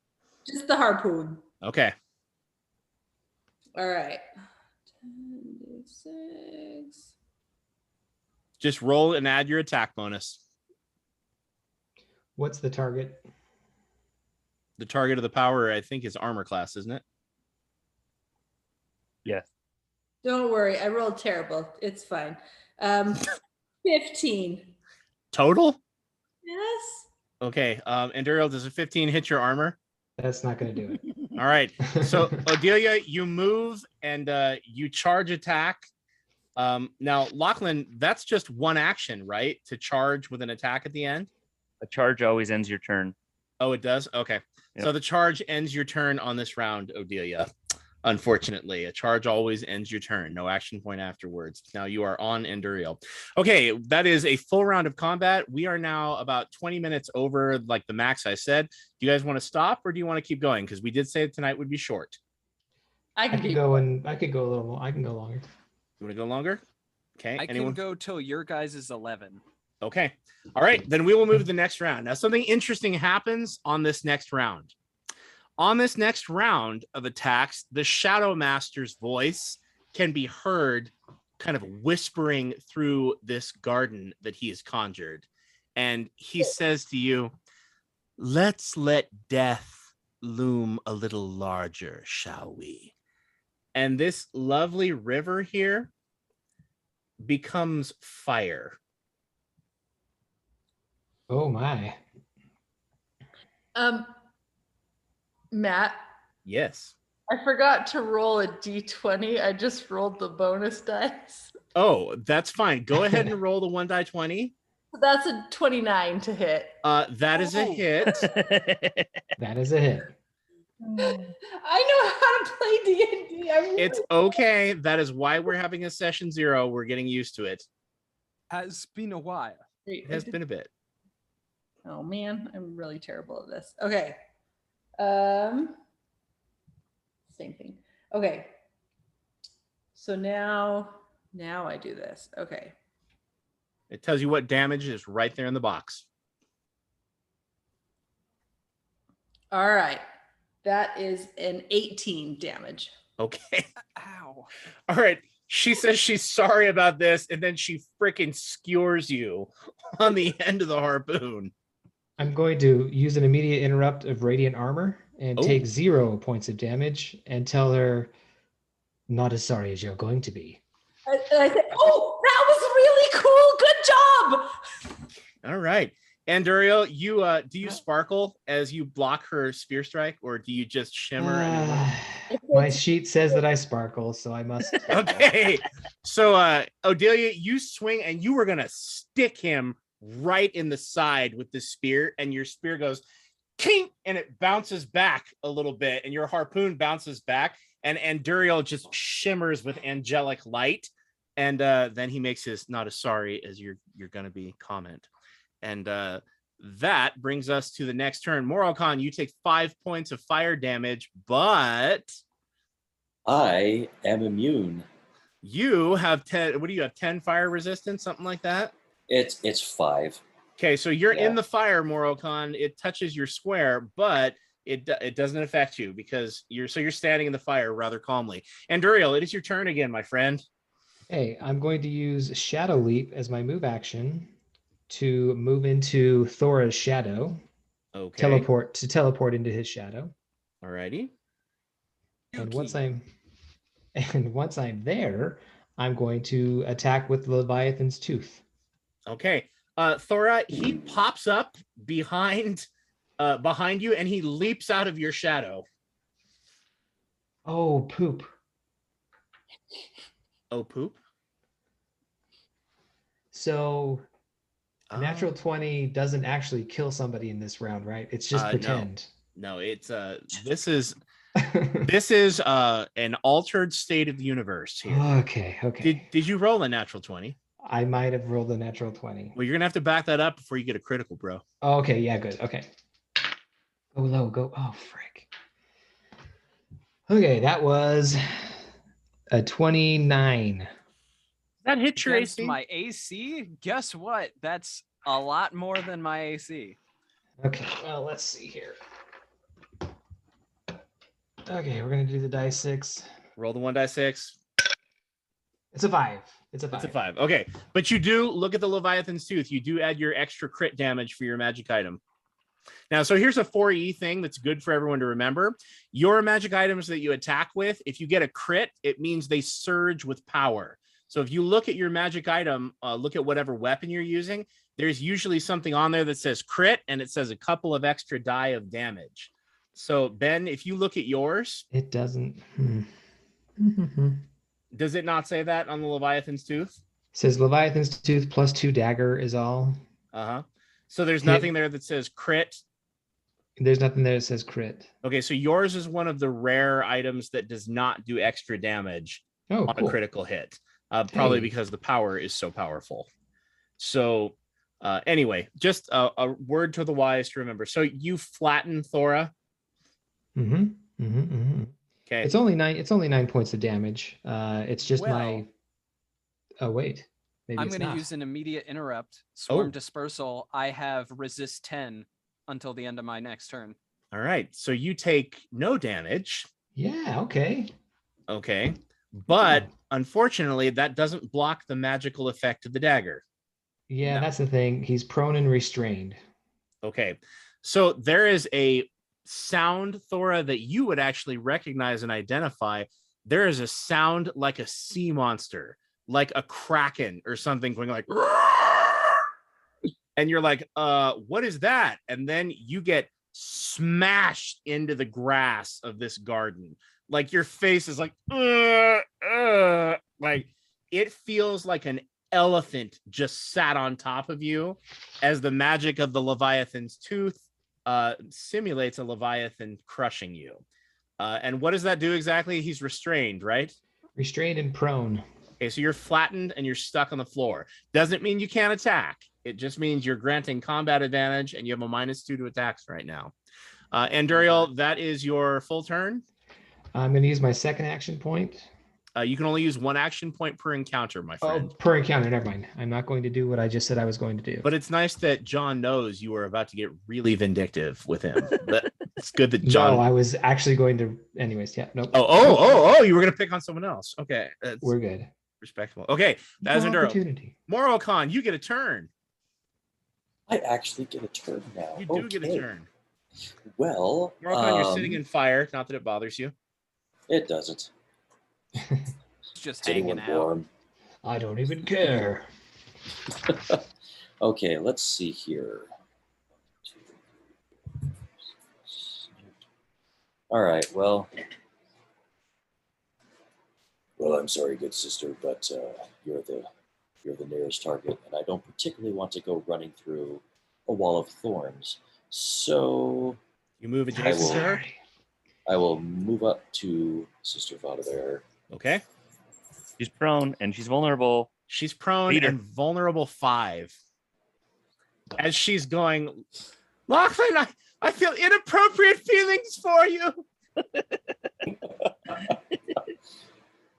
Just the harpoon. Okay. All right. 10d6. Just roll and add your attack bonus. What's the target? The target of the power, I think, is armor class, isn't it? Yes. Don't worry, I rolled terrible. It's fine. 15. Total? Yes. Okay. Anduriel, does a 15 hit your armor? That's not going to do it. All right. So, Odelia, you move and you charge attack. Now, Lachlan, that's just 1 action, right? To charge with an attack at the end? A charge always ends your turn. Oh, it does? Okay. Yep. So the charge ends your turn on this round, Odelia. Unfortunately, a charge always ends your turn. No action point afterwards. Now you are on Anduriel. Okay, that is a full round of combat. We are now about 20 minutes over like the max I said. Do you guys want to stop or do you want to keep going? Because we did say tonight would be short. I could go a little more. I can go longer. You want to go longer? Okay. I can go till your guys is 11. Okay. All right. Then we will move to the next round. Now, something interesting happens on this next round. On this next round of attacks, the Shadow Master's voice can be heard kind of whispering through this garden that he has conjured. And he says to you, let's let death loom a little larger, shall we? And this lovely river here becomes fire. Oh my. Matt, Yes. I forgot to roll a d20. I just rolled the bonus dice. Oh, that's fine. Go ahead and roll the 1 die 20. That's a 29 to hit. That is a hit. That is a hit. I know how to play D&D. It's okay. That is why we're having a session 0. We're getting used to it. Has been a while. It has been a bit. Oh man, I'm really terrible at this. Okay. Same thing. Okay. So now I do this. Okay. It tells you what damage is right there in the box. All right. That is an 18 damage. Okay. Ow. All right. She says she's sorry about this, and then she freaking skewers you on the end of the harpoon. I'm going to use an immediate interrupt of radiant armor and take 0 points of damage and tell her, not as sorry as you're going to be. And I said, oh, that was really cool. Good job. All right. Anduriel, you do you sparkle as you block her spear strike, or do you just shimmer? My sheet says that I sparkle, so I must. Okay. So Odelia, you swing and you were gonna stick him right in the side with the spear, and your spear goes kink, and it bounces back a little bit, and your harpoon bounces back, and Anduriel just shimmers with angelic light, and then he makes his not as sorry as you're gonna be comment. And that brings us to the next turn. Morrowkhan, you take 5 points of fire damage, but I am immune. you have 10. What do you have? 10 fire resistance, something like that? It's 5. Okay, so you're Yeah. in the fire, Morrowkhan. It touches your square, but it doesn't affect you because you're standing in the fire rather calmly. Anduriel, it is your turn again, my friend. Hey, I'm going to use Shadow Leap as my move action to move into Thora's shadow. Okay. Teleport into his shadow. Alrighty. And once I'm there, I'm going to attack with Leviathan's tooth. Okay. Thora, he pops up behind you and he leaps out of your shadow. Oh, poop. Oh, poop. So a natural 20 doesn't actually kill somebody in this round, right? It's just pretend. No, it's this is an altered state of the universe here. Okay. Did you roll a natural 20? I might have rolled a natural 20. Well, you're gonna have to back that up before you get a critical, bro. Oh, okay, yeah, good. Okay. Go low, go. Oh, frick. Okay, that was a 29. That hit your Against AC? my AC? Guess what? That's a lot more than my AC. Okay, well, let's see here. Okay, we're gonna do the die 6. Roll the 1d6. It's a 5. It's a 5. It's a 5. Okay, but you do look at the Leviathan's tooth. You do add your extra crit damage for your magic item. Now, so here's a 4E thing that's good for everyone to remember. Your magic items that you attack with, if you get a crit, it means they surge with power. So if you look at your magic item, look at whatever weapon you're using, there's usually something on there that says crit, and it says a couple of extra die of damage. So, Ben, if you look at yours... It doesn't... Does it not say that on the Leviathan's tooth? It says Leviathan's tooth plus 2 dagger is all. Uh-huh. So there's nothing there that says crit? There's nothing there that says crit. Okay, so yours is one of the rare items that does not do extra damage on a critical hit. Probably because the power is so powerful. So anyway, just a word to the wise to remember. So you flatten Thora. Okay. It's only 9 points of damage. It's just my... Oh, wait. Maybe I'm going to use an immediate interrupt. Swarm dispersal. I have resist 10 until the end of my next turn. All right. So you take no damage. Yeah, okay. Okay. But unfortunately, that doesn't block the magical effect of the dagger. Yeah, that's the thing. He's prone and restrained. Okay. So there is a sound, Thora, that you would actually recognize and identify. There is a sound like a sea monster, like a kraken or something going like, and you're like, what is that? And then you get smashed into the grass of this garden. Like your face is like, like it feels like an elephant just sat on top of you as the magic of the Leviathan's tooth simulates a Leviathan crushing you. And what does that do exactly? He's restrained, right? Restrained and prone. Okay, so you're flattened and you're stuck on the floor. Doesn't mean you can't attack. It just means you're granting combat advantage and you have a -2 to attacks right now. Anduriel, that is your full turn. I'm going to use my second action point. You can only use 1 action point per encounter, my friend. Oh, per encounter. Never mind. I'm not going to do what I just said I was going to do. But it's nice that John knows you are about to get really vindictive with him. But it's good that John. No, I was actually going to. Anyways, yeah. Nope. Oh! You were going to pick on someone else. Okay, we're good. Respectable. Okay, that is Anduriel. Opportunity. Morrowkhan, you get a turn. I actually get a turn now. You do get a turn. Well, Morrowkhan, you're sitting in fire. Not that it bothers you. It doesn't. Just Is anyone hanging out. warm? I don't even care. Okay, let's see here. All right. Well, I'm sorry, good sister, but you're the nearest target, and I don't particularly want to go running through a wall of thorns. So you move adjacent to her. I will move up to Sister Botavera. Okay. She's prone and she's vulnerable. She's prone and vulnerable 5. As she's going, Lachlan, I feel inappropriate feelings for you.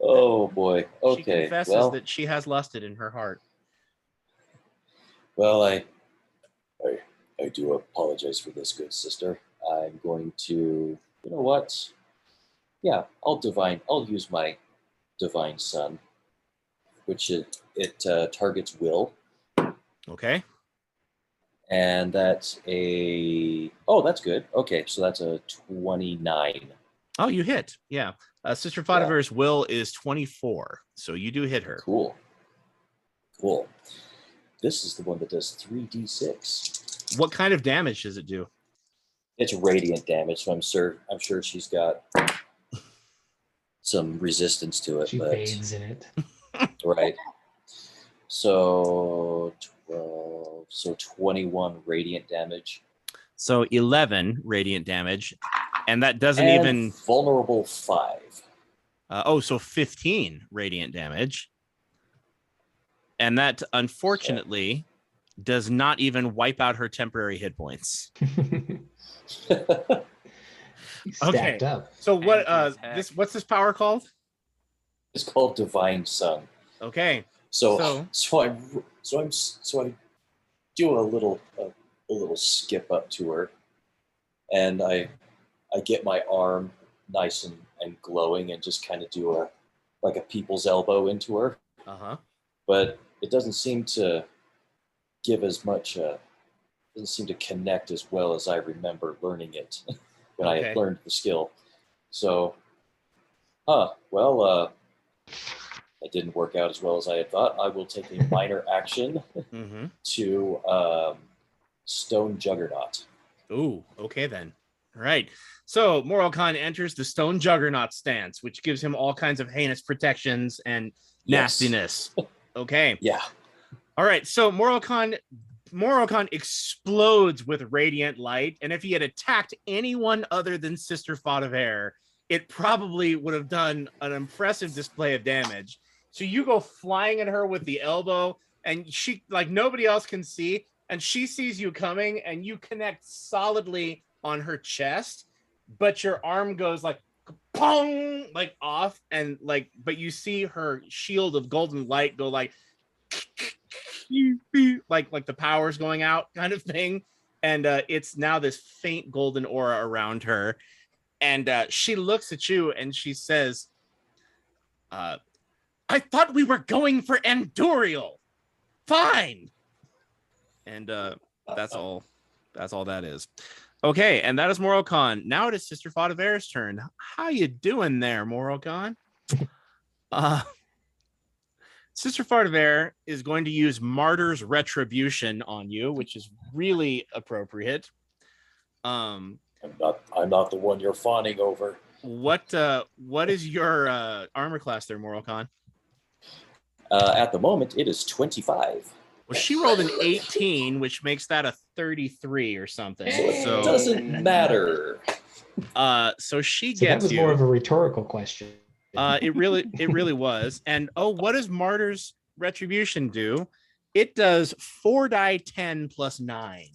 Oh boy. Okay. She confesses that she has lusted in her heart. Well, I do apologize for this, good sister. I'm going to, you know what? Yeah, I'll use my divine sun, which it targets will. Okay. And that's that's good. Okay, so that's a 29. Oh, you hit. Yeah. Sister Botavera's will is 24, so you do hit her. Cool. This is the one that does 3d6. What kind of damage does it do? It's radiant damage, so I'm sure she's got some resistance to it. She bathes in it. Right. So 21 radiant damage. So 11 radiant damage, and that doesn't even vulnerable 5. So 15 radiant damage, and that unfortunately does not even wipe out her temporary hit points. Okay. Up. So what? What's this power called? It's called Divine Sun. Okay. So I do a little skip up to her, and I get my arm nice and glowing, and just kind of do a people's elbow into her. But it doesn't seem to give as much. Doesn't seem to connect as well as I remember learning it when I had learned the skill. So, it didn't work out as well as I had thought. I will take a minor action to Stone Juggernaut. Ooh, okay then. All right. So Morrowkhan enters the Stone Juggernaut stance, which gives him all kinds of heinous protections and nastiness. Okay. Yeah. All right. So Morrowkhan explodes with radiant light, and if he had attacked anyone other than Sister Botavera, it probably would have done an impressive display of damage. So you go flying at her with the elbow, and she, like nobody else can see, and she sees you coming, and you connect solidly on her chest, but your arm goes like pong, like off, and but you see her shield of golden light go like the power's going out kind of thing, and it's now this faint golden aura around her, and she looks at you and she says, I thought we were going for Anduriel. Fine. And that's all that is. Okay, and that is Morrowkhan. Now it is Sister Botavera's turn. How you doing there, Morrowkhan? Sister Botavera is going to use Martyr's Retribution on you, which is really appropriate. I'm not the one you're fawning over. What is your armor class there, Morrowkhan? At the moment, it is 25. Well, she rolled an 18, which makes that a 33 or something. So It doesn't matter. So she So that gets was you. more of a rhetorical question. It really was. And what does Martyr's Retribution do? It does 4 die 10 plus 9.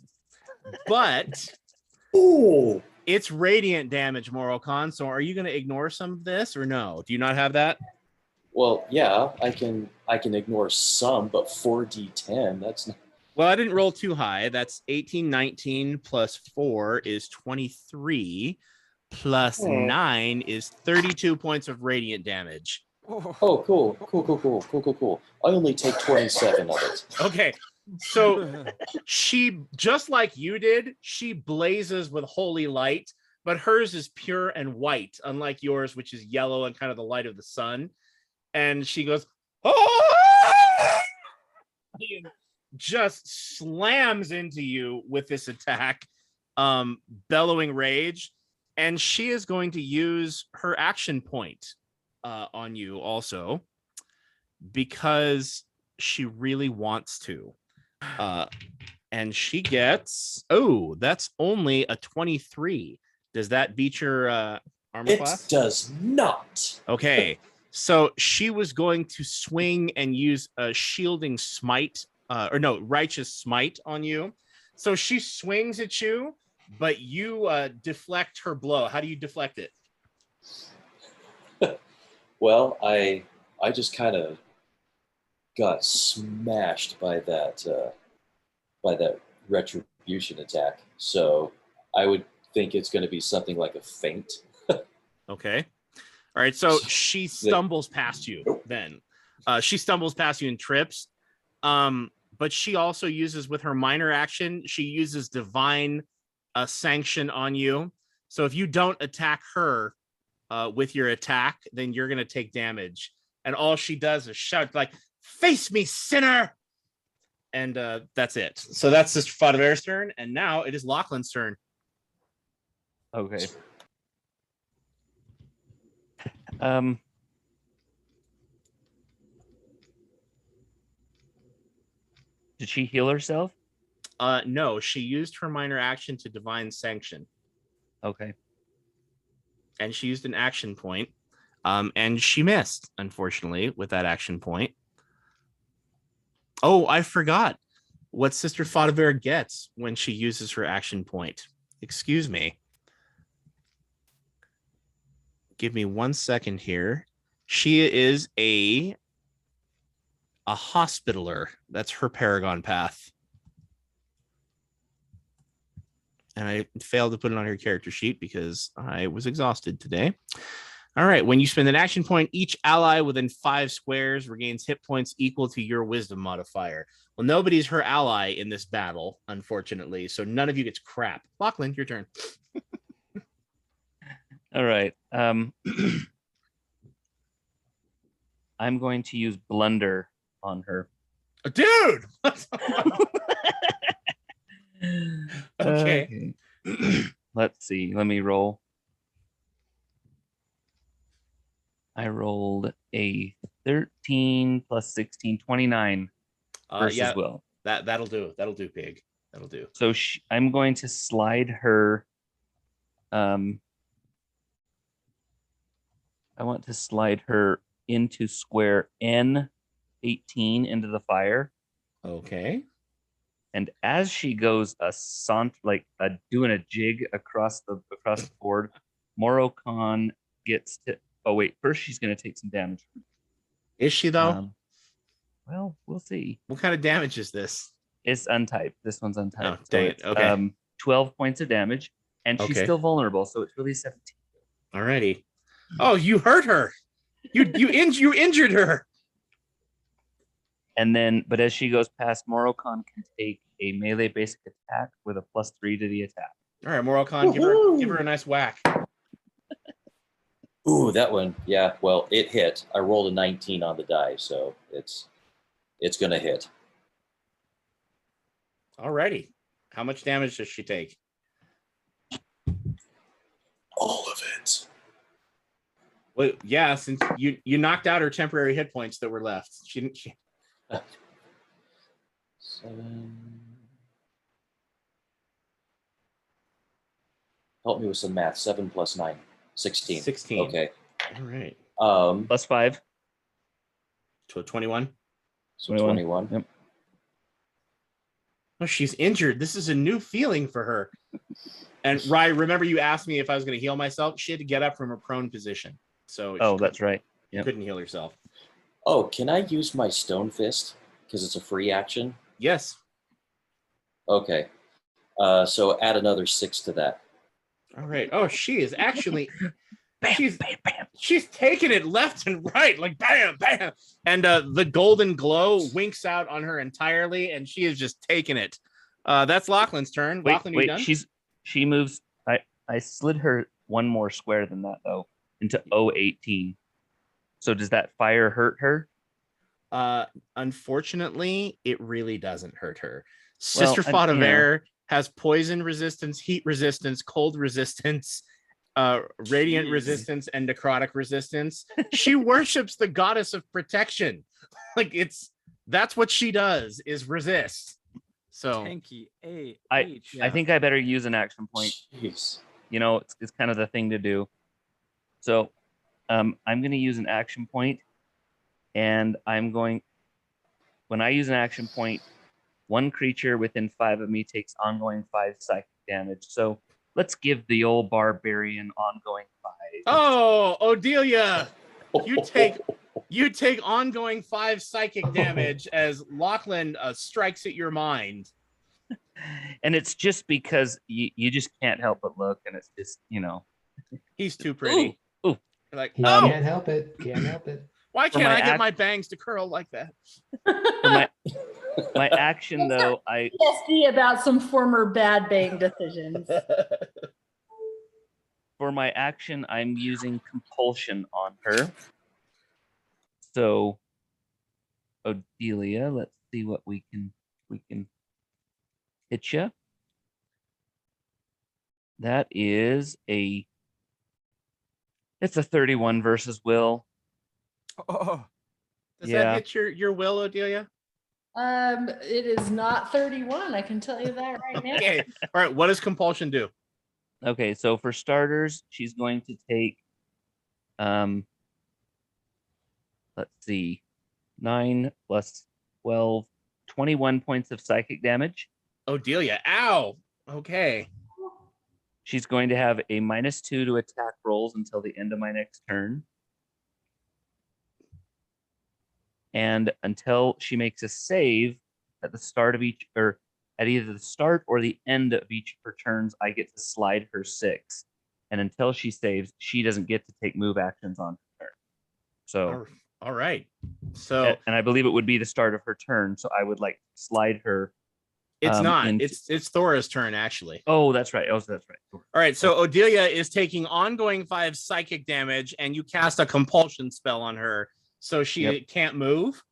But Ooh. it's radiant damage, Morrowkhan. So are you going to ignore some of this or no? Do you not have that? Well, yeah, I can ignore some, but 4d10, that's not... Well, I didn't roll too high. That's 18, 19 plus 4 is 23 plus 9 is 32 points of radiant damage. Oh, cool. I only take 27 of it. Okay. So she, just like you did, she blazes with holy light, but hers is pure and white, unlike yours, which is yellow and kind of the light of the sun. And she goes, oh! Just slams into you with this attack, bellowing rage. And she is going to use her action point on you also, because she really wants to. And she gets, that's only a 23. Does that beat your armor class? It does not. Okay. So she was going to swing and use a shielding smite, righteous smite on you. So she swings at you, but you deflect her blow. How do you deflect it? Well, I just kind of got smashed by that retribution attack. So I would think it's going to be something like a feint. Okay. All right. So she stumbles past you then. She stumbles past you and trips. But she also uses, with her minor action, she uses divine sanction on you. So if you don't attack her with your attack, then you're going to take damage. And all she does is shout like, "Face me, sinner!" And that's it. So that's Sister Botavera's turn. And now it is Lachlan's turn. Okay. Did she heal herself? No, she used her minor action to divine sanction. Okay. And she used an action point. And she missed, unfortunately, with that action point. Oh, I forgot what Sister Botavera gets when she uses her action point. Excuse me. Give me 1 second here. She is a hospitaler. That's her Paragon path. And I failed to put it on her character sheet because I was exhausted today. All right. When you spend an action point, each ally within 5 squares regains hit points equal to your wisdom modifier. Well, nobody's her ally in this battle, unfortunately. So none of you gets crap. Lachlan, your turn. All right. I'm going to use Blunder on her. Dude! Okay. Let's see. Let me roll. I rolled a 13 plus 16, 29 versus will. That'll do. That'll do, pig. That'll do. So I'm going to slide her. I want to slide her into square N18 into the fire. Okay. And as she goes doing a jig across the board, Morrowkhan gets to. Oh wait, first she's going to take some damage. Is she though? Well, we'll see. What kind of damage is this? It's untyped. This one's untyped. Oh, dang it. Okay. 12 points of damage, and she's still vulnerable, so it's really 17. Alrighty. Oh, you hurt her. You injured her. And then, but as she goes past, Morrowkhan can take a melee basic attack with a +3 to the attack. All right, Morrowkhan, give her a nice whack. Ooh, that one. Yeah, well, it hit. I rolled a 19 on the die, so it's going to hit. Alrighty. How much damage does she take? All of it. Well, yeah, since you knocked out her temporary hit points that were left. She didn't. 7. Help me with some math. 7 plus 9. 16. 16. Okay. All right. Plus 5. To a 21. So 21. Yep. Oh, she's injured. This is a new feeling for her. And Rye, remember you asked me if I was going to heal myself? She had to get up from a prone position. So That's right. She couldn't heal herself. Oh, can I use my Stone Fist? Because it's a free action? Yes. Okay. So add another 6 to that. All right. Oh, she is actually... Bam, she's taking it left and right, like bam, bam. And the golden glow winks out on her entirely, and she is just taking it. That's Lachlan's turn. Lachlan, you done? She moves. I slid her one more square than that, though, into 018. So does that fire hurt her? Unfortunately, it really doesn't hurt her. Sister Botavera has poison resistance, heat resistance, cold resistance, radiant resistance, and necrotic resistance. She worships the goddess of protection. Like that's what she does, is resist. So tanky I think I better use an action point. Jeez. You know, it's kind of the thing to do. So I'm going to use an action point, and when I use an action point, one creature within 5 of me takes ongoing 5 psychic damage. So let's give the old barbarian ongoing 5. Oh, Odelia, you take ongoing 5 psychic damage as Lachlan strikes at your mind. And it's just because you just can't help but look, and it's just, He's too pretty. Ooh. Like, He can't help it. Can't help it. Why can't I get my bangs to curl like that? My action, though, PTSD about some former bad bang decisions. For my action, I'm using compulsion on her. So, Odelia, let's see what we can hit you. That is it's a 31 versus will. Oh, Does that hit your will, Odelia? It is not 31. I can tell you that right now. Okay. All right. What does compulsion do? Okay, so for starters, she's going to take, let's see, 9 plus 12, 21 points of psychic damage. Odelia, ow. Okay. She's going to have a -2 to attack rolls until the end of my next turn. And until she makes a save at the start of each, or at either the start or the end of each of her turns, I get to slide her 6. And until she saves, she doesn't get to take move actions on her turn. So, all right. So, and I believe it would be the start of her turn. So I would like slide her. It's not. It's Thora's turn, actually. Oh, that's right. Oh, that's right. All right. So Odelia is taking ongoing 5 psychic damage, and you cast a compulsion spell on her, so she can't move.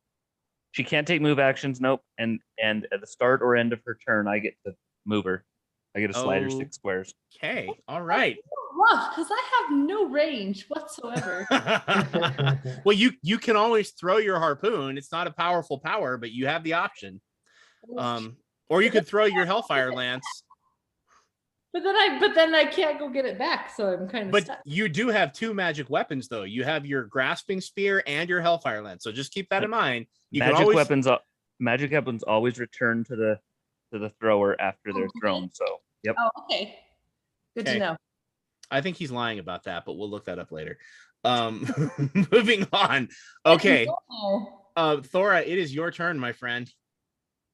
She can't take move actions. Nope. And at the start or end of her turn, I get to move her. I get to slide her 6 squares. Okay. All right. Rough, because I have no range whatsoever. Well, you can always throw your harpoon. It's not a powerful power, but you have the option. Or you could throw your Hellfire Lance. But then I can't go get it back, so I'm kind of stuck. You do have 2 magic weapons, though. You have your grasping spear and your Hellfire Lance. So just keep that in mind. Magic weapons always return to the thrower after they're thrown. So yep. Oh, okay. Good to know. I think he's lying about that, but we'll look that up later. Moving on. Okay. Thora, it is your turn, my friend.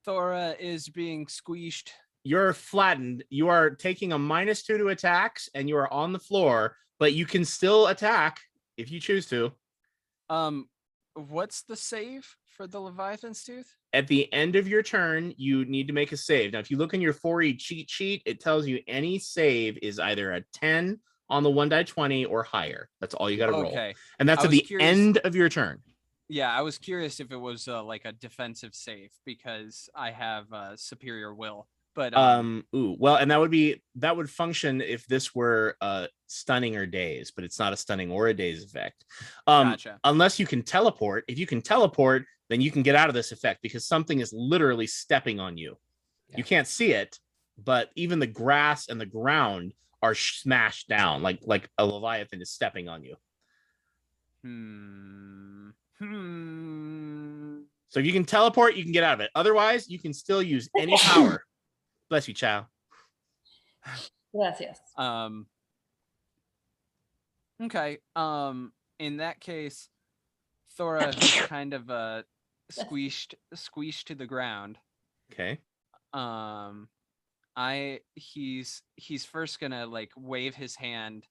Thora is being squeezed. You're flattened. You are taking a -2 to attacks, and you are on the floor, but you can still attack if you choose to. What's the save for the Leviathan's Tooth? At the end of your turn, you need to make a save. Now, if you look in your 4E cheat sheet, it tells you any save is either a 10 on the 1d20 or higher. That's all you got to roll. And that's at the end of your turn. Yeah, I was curious if it was like a defensive save because I have superior will. But well, and that would function if this were stunning or daze, but it's not a stunning or a daze effect. Gotcha. Unless you can teleport. If you can teleport, then you can get out of this effect because something is literally stepping on you. Yeah. You can't see it, but even the grass and the ground are smashed down like a Leviathan is stepping on you. So if you can teleport, you can get out of it. Otherwise, you can still use any power. Bless you, child. Gracias. Okay. In that case, Thora who's kind of squeezed to the ground. Okay. He's first gonna like wave his hand,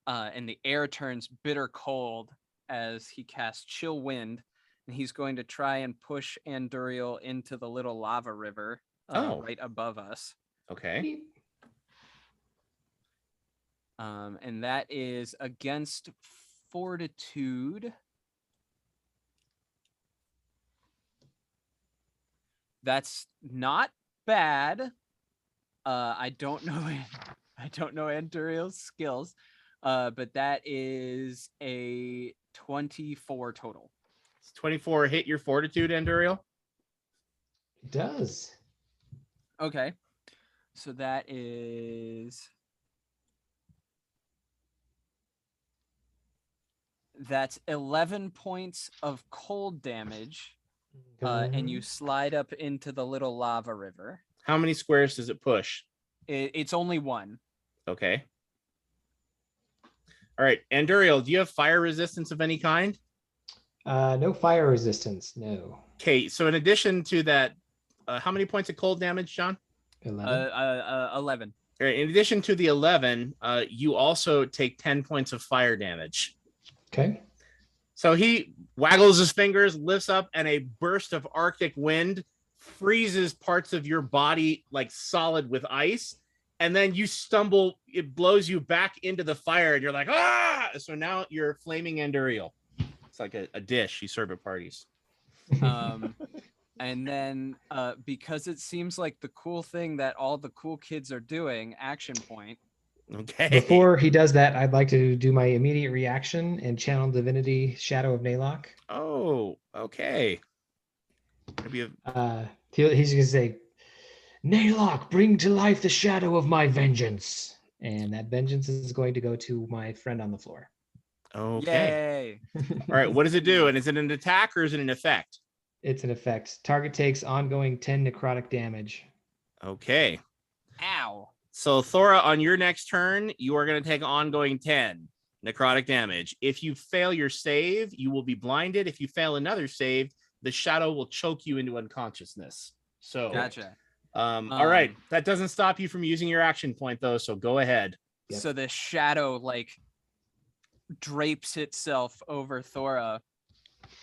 and the air turns bitter cold as he casts Chill Wind, and he's going to try and push Anduriel into the little lava river right above us. Okay. And that is against Fortitude. That's not bad. I don't know Anduriel's skills, but that is a 24 total. It's 24 hit your Fortitude, Anduriel? It does. Okay. So that's 11 points of cold damage, and you slide up into the little lava river. How many squares does it push? It's only one. Okay. All right, Anduriel, do you have fire resistance of any kind? No fire resistance, no. Okay, so in addition to that, how many points of cold damage, John? 11. 11. All right, in addition to the 11, you also take 10 points of fire damage. Okay. So he waggles his fingers, lifts up, and a burst of Arctic wind freezes parts of your body like solid with ice. And then you stumble, it blows you back into the fire, and you're like, ah! So now you're flaming Anduriel. It's like a dish you serve at parties. And then because it seems like the cool thing that all the cool kids are doing, action point. Okay. Before he does that, I'd like to do my immediate reaction and channel Divinity Shadow of Naylock. Oh, okay. He's going to say, Naylock, bring to life the shadow of my vengeance. And that vengeance is going to go to my friend on the floor. Okay. Yay. All right. What does it do? And is it an attack or is it an effect? It's an effect. Target takes ongoing 10 necrotic damage. Okay. Ow. So Thora, on your next turn, you are going to take ongoing 10 necrotic damage. If you fail your save, you will be blinded. If you fail another save, the shadow will choke you into unconsciousness. So, Gotcha. All right. That doesn't stop you from using your action point, though. So go ahead. Yep. So the shadow like drapes itself over Thora,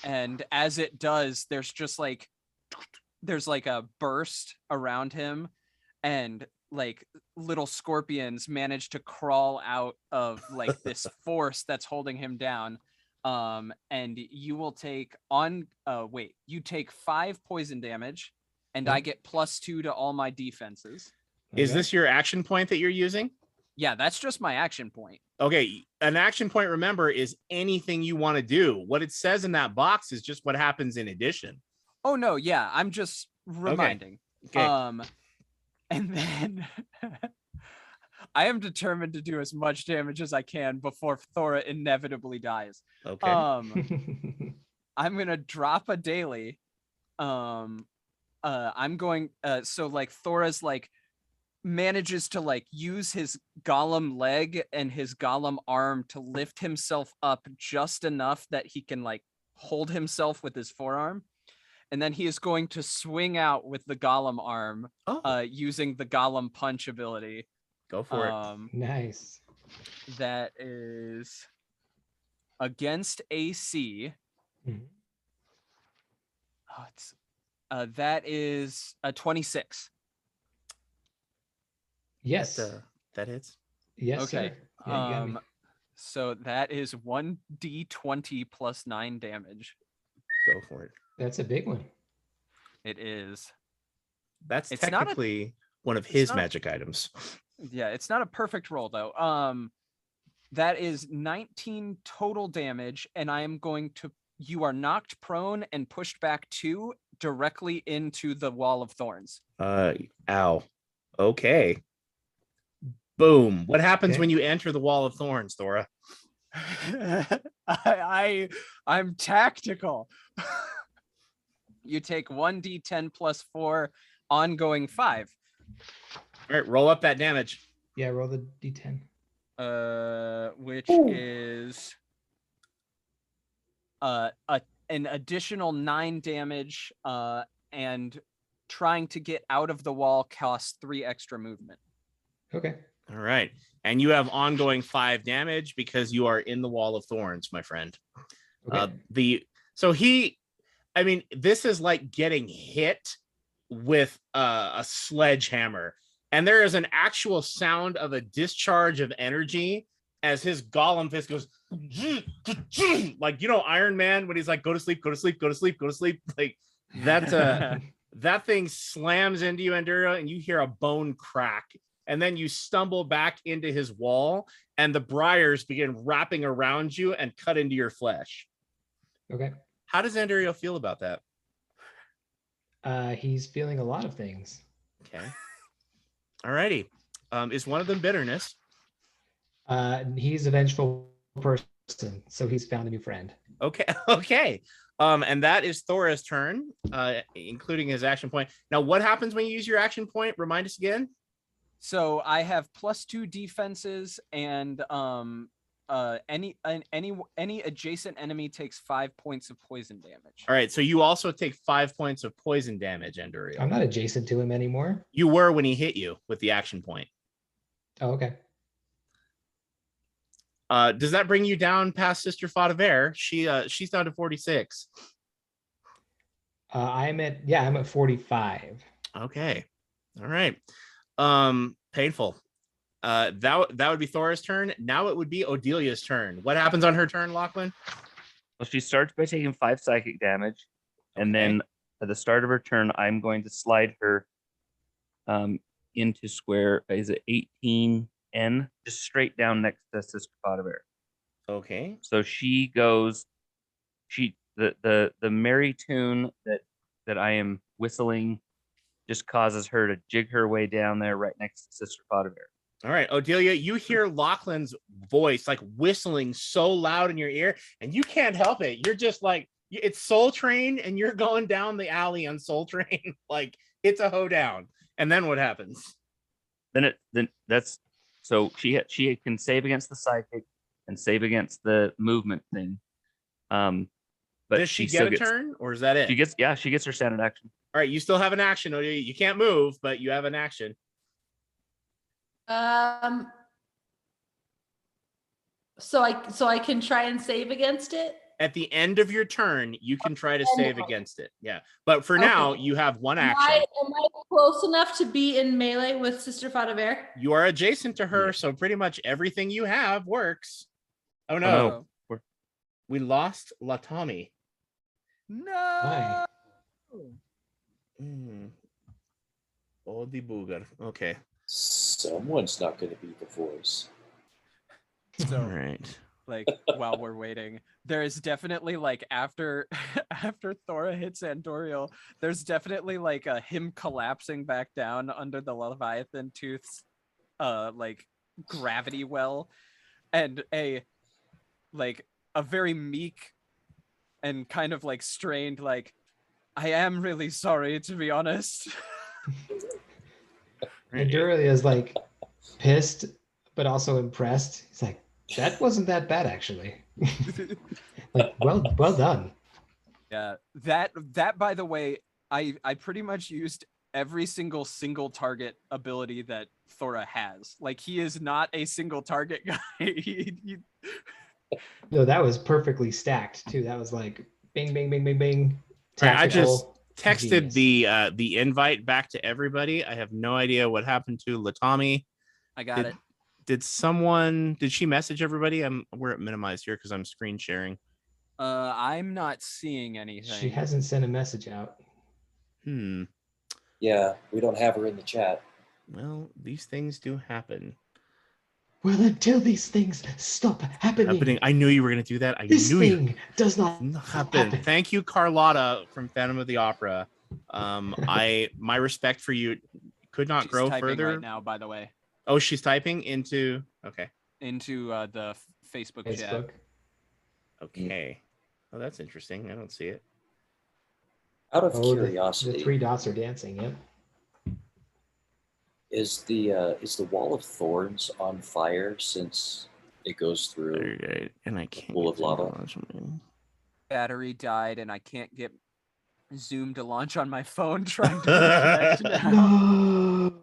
and as it does, there's like a burst around him, and like little scorpions manage to crawl out of like this force that's holding him down. And you will take you take 5 poison damage, and I get +2 to all my defenses. Is this your action point that you're using? Yeah, that's just my action point. Okay, an action point, remember, is anything you want to do. What it says in that box is just what happens in addition. Oh no, yeah, I'm just reminding. Okay. And then I am determined to do as much damage as I can before Thora inevitably dies. Okay. I'm gonna drop a daily. I'm going so like Thora's like manages to like use his golem leg and his golem arm to lift himself up just enough that he can like hold himself with his forearm, and then he is going to swing out with the golem arm using the golem punch ability. Go for it. Nice. That is against AC. Mhm. That is a 26. Yes. That hits. Yes. Okay. Sir. Yeah, you got me. So that is 1d20 plus 9 damage. Go for it. That's a big one. It is. That's It's not a- technically one of his not a- magic items. Yeah, it's not a perfect roll though. That is 19 total damage, and I am going to you are knocked prone and pushed back 2 directly into the wall of thorns. Ow. Okay. Boom. What happens Okay. when you enter the wall of thorns, Thora? I'm tactical. You take 1d10 plus 4, ongoing 5. All right, roll up that damage. Yeah, roll the d10. Which is an additional 9 damage, and trying to get out of the wall costs 3 extra movement. Okay. All right. And you have ongoing 5 damage because you are in the wall of thorns, my friend. Okay. This is like getting hit with a sledgehammer. And there is an actual sound of a discharge of energy as his golem fist goes like, Iron Man when he's like, go to sleep, go to sleep, go to sleep, go to sleep. Like that, that thing slams into you, Anduriel, and you hear a bone crack. And then you stumble back into his wall, and the briars begin wrapping around you and cut into your flesh. Okay. How does Anduriel feel about that? He's feeling a lot of things. Okay. All righty. Is one of them bitterness? He's a vengeful person, so he's found a new friend. Okay. Okay. And that is Thora's turn, including his action point. Now, what happens when you use your action point? Remind us again. So I have +2 defenses, and any adjacent enemy takes 5 points of poison damage. All right. So you also take 5 points of poison damage, Anduriel. I'm not adjacent to him anymore. You were when he hit you with the action point. Oh, okay. Does that bring you down past Sister Botavera? She's down to 46. I'm at 45. Okay. All right. Painful. That would be Thora's turn. Now it would be Odelia's turn. What happens on her turn, Lachlan? Well, she starts by taking 5 psychic damage, and then at the start of her turn, I'm going to slide her into square. Is it 18N? Just straight down next to Sister Botavera. Okay. So she goes. The merry tune that I am whistling just causes her to jig her way down there right next to Sister Botavera. All right, Odelia, you hear Lachlan's voice like whistling so loud in your ear, and you can't help it. You're just like, it's Soul Train, and you're going down the alley on Soul Train. Like, it's a hoedown. And then what happens? So she can save against the psychic and save against the movement thing. But does she get a turn, or is that it? She gets her standard action. All right, you still have an action, Odelia. You can't move, but you have an action. So I can try and save against it? At the end of your turn, you can try to save against it. Yeah. But for now, you have one action. Am I close enough to be in melee with Sister Botavera? You are adjacent to her, so pretty much everything you have works. Oh no. We lost Latami. No. Why? Oh, the booger. Okay. Someone's not going to be the voice. So, all right. Like, while we're waiting, there is definitely like after Thora hits Anduriel, there's definitely like him collapsing back down under the Leviathan tooth's like gravity well, and a very meek and kind of like strained, like, I am really sorry, to be honest. Anduriel is like pissed, but also impressed. He's like, that wasn't that bad, actually. Like, well done. Yeah, that by the way, I pretty much used every single target ability that Thora has. Like, he is not a single target guy. No, that was perfectly stacked too. That was like bing, bing, bing, bing, bing. Tactical, I just texted genius. the invite back to everybody. I have no idea what happened to Latami. I got it. Did she message everybody? We're at minimized here because I'm screen sharing. I'm not seeing anything. She hasn't sent a message out. Yeah, we don't have her in the chat. Well, these things do happen. Well, until these things stop happening, I knew you were going to do that. I this knew you. thing does not Happen. Thank you, Carlotta from Phantom of the Opera. My respect for you could not She's grow typing further. right now, by the way, Oh, she's typing into into the Facebook chat. Facebook. Okay. Oh, that's interesting. I don't see it. Out of Oh, curiosity, the 3 dots are dancing. Yep. is the wall of thorns on fire since it goes through? Okay, and I can't. Pool of lava. Battery died, and I can't get Zoom to launch on my phone. Trying to reconnect now. No.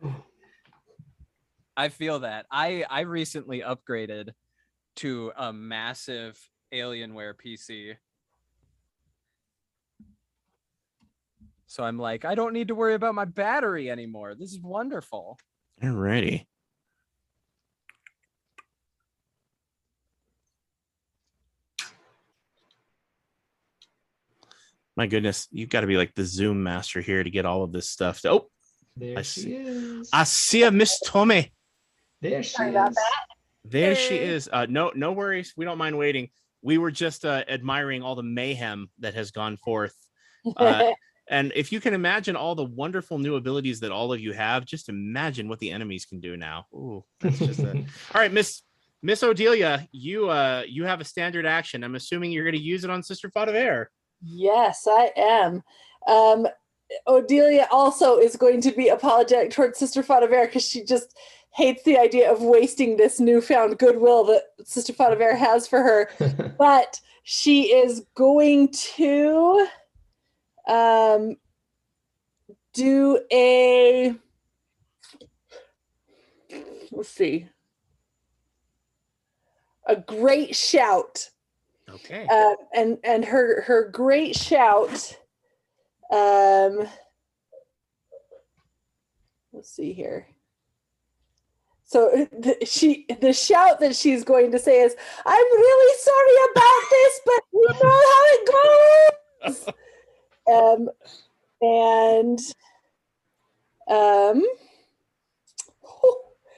I feel that. I recently upgraded to a massive Alienware PC. So I'm like, I don't need to worry about my battery anymore. This is wonderful. Alrighty. My goodness, you've got to be like the Zoom master here to get all of this stuff. Oh, There she is. I see a Miss Tommy. There she Sorry about is. that. There she is. No worries. We don't mind waiting. We were just admiring all the mayhem that has gone forth. And if you can imagine all the wonderful new abilities that all of you have, just imagine what the enemies can do now. Ooh, that's just all right, Miss Odelia, you have a standard action. I'm assuming you're going to use it on Sister Botavera. Yes, I am. Odelia also is going to be apologetic towards Sister Botavera because she just hates the idea of wasting this newfound goodwill that Sister Botavera has for her. But she is going to do a, let's see, a great shout. Okay. And her great shout. Let's see here. So the shout that she's going to say is, "I'm really sorry about this, but we know how it goes."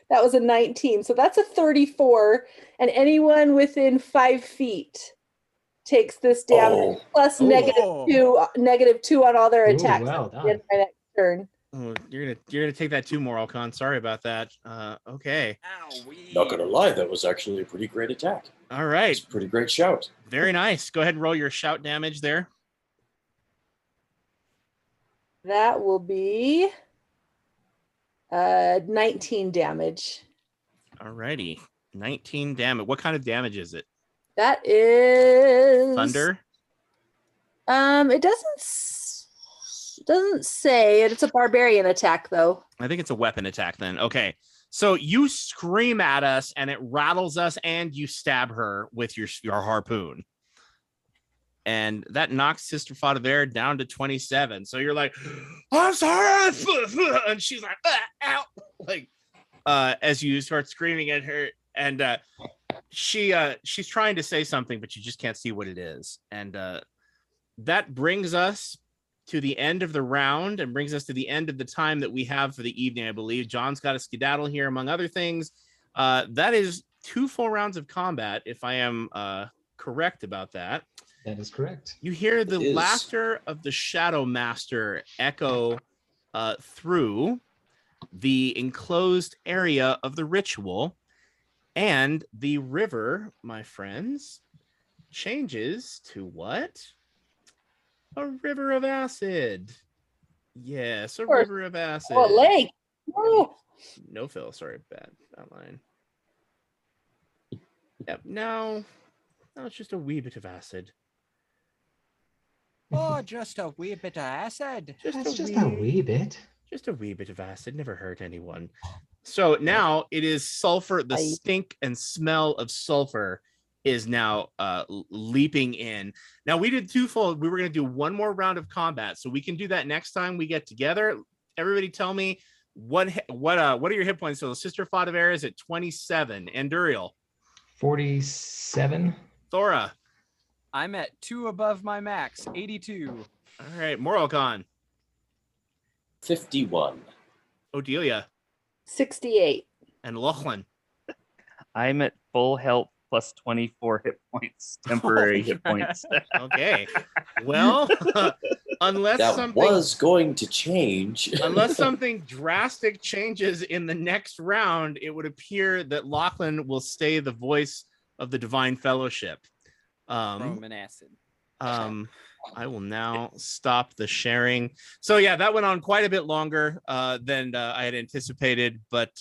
That was a 19, so that's a 34, and anyone within 5 feet takes this damage plus -2 on all their attacks. Well at the end done. of my next turn. Oh, you're gonna take that too, Morrowkhan. Sorry about that. Okay. Not gonna lie, that was actually a pretty great attack. All right. It's a pretty great shout. Very nice. Go ahead and roll your shout damage there. That will be 19 damage. All righty. 19 damage. What kind of damage is it? That is Thunder? It doesn't say it. It's a barbarian attack though. I think it's a weapon attack then. Okay. So you scream at us and it rattles us and you stab her with your harpoon. And that knocks Sister Botavera down to 27. So you're like, "I'm sorry." And she's like, "Ow." Like, as you start screaming at her, and she's trying to say something, but you just can't see what it is. And that brings us to the end of the round and brings us to the end of the time that we have for the evening, I believe. John's got a skedaddle here, among other things. That is 2 full rounds of combat, if I am correct about that. That is correct. You hear the laughter of the Shadow Master echo through the enclosed area of the ritual, and the river, my friends, changes to what? A river of acid. Yes, a river of acid. Oh, lake. Woo. No fill. Sorry, bad outline. Yep. No, it's just a wee bit of acid. Oh, just a wee bit of acid. Just a wee bit. Just a wee bit of acid. Never hurt anyone. So now it is sulfur. The stink and smell of sulfur is now leaping in. Now we did twofold. We were going to do one more round of combat, so we can do that next time we get together. Everybody, tell me what are your hit points? So Sister Botavera is at 27. Anduriel, 47. Thora, I'm at 2 above my max, 82. all right, Morrowkhan, 51. Odelia, 68. and Lachlan. I'm at full health plus 24 hit points, temporary Oh, hit points. Okay. Well, unless That something was going to change. unless something drastic changes in the next round, it would appear that Lachlan will stay the voice of the Divine Fellowship. Roman acid. I will now stop the sharing. So yeah, that went on quite a bit longer than I had anticipated, but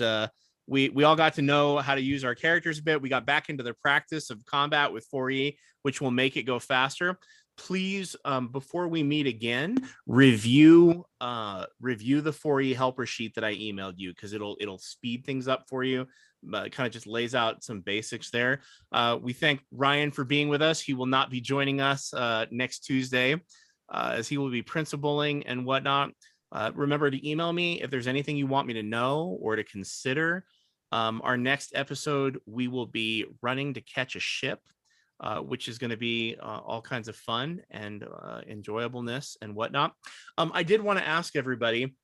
we all got to know how to use our characters a bit. We got back into the practice of combat with 4E, which will make it go faster. Please, before we meet again, review the 4E helper sheet that I emailed you, because it'll speed things up for you. It kind of just lays out some basics there. We thank Ryan for being with us. He will not be joining us next Tuesday, as he will be principaling and whatnot. Remember to email me if there's anything you want me to know or to consider. Our next episode, we will be running to catch a ship, which is going to be all kinds of fun and enjoyableness and whatnot. I did want to ask everybody,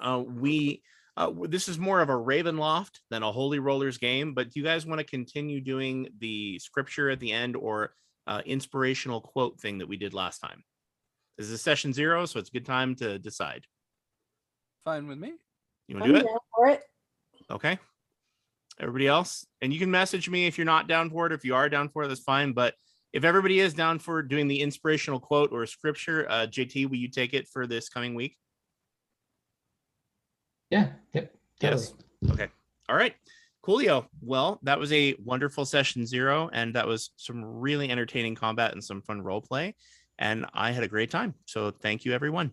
this is more of a Ravenloft than a Holy Rollers game, but do you guys want to continue doing the scripture at the end or inspirational quote thing that we did last time? This is session 0, so it's a good time to decide. Fine with me. You want to do it? down for it. Okay. Everybody else? And you can message me if you're not down for it. If you are down for it, that's fine. But if everybody is down for doing the inspirational quote or scripture, JT, will you take it for this coming week? Yeah. Yep. Totally. Yes. Okay. All right. Coolio. Well, that was a wonderful session 0, and that was some really entertaining combat and some fun role play. And I had a great time. So thank you, everyone.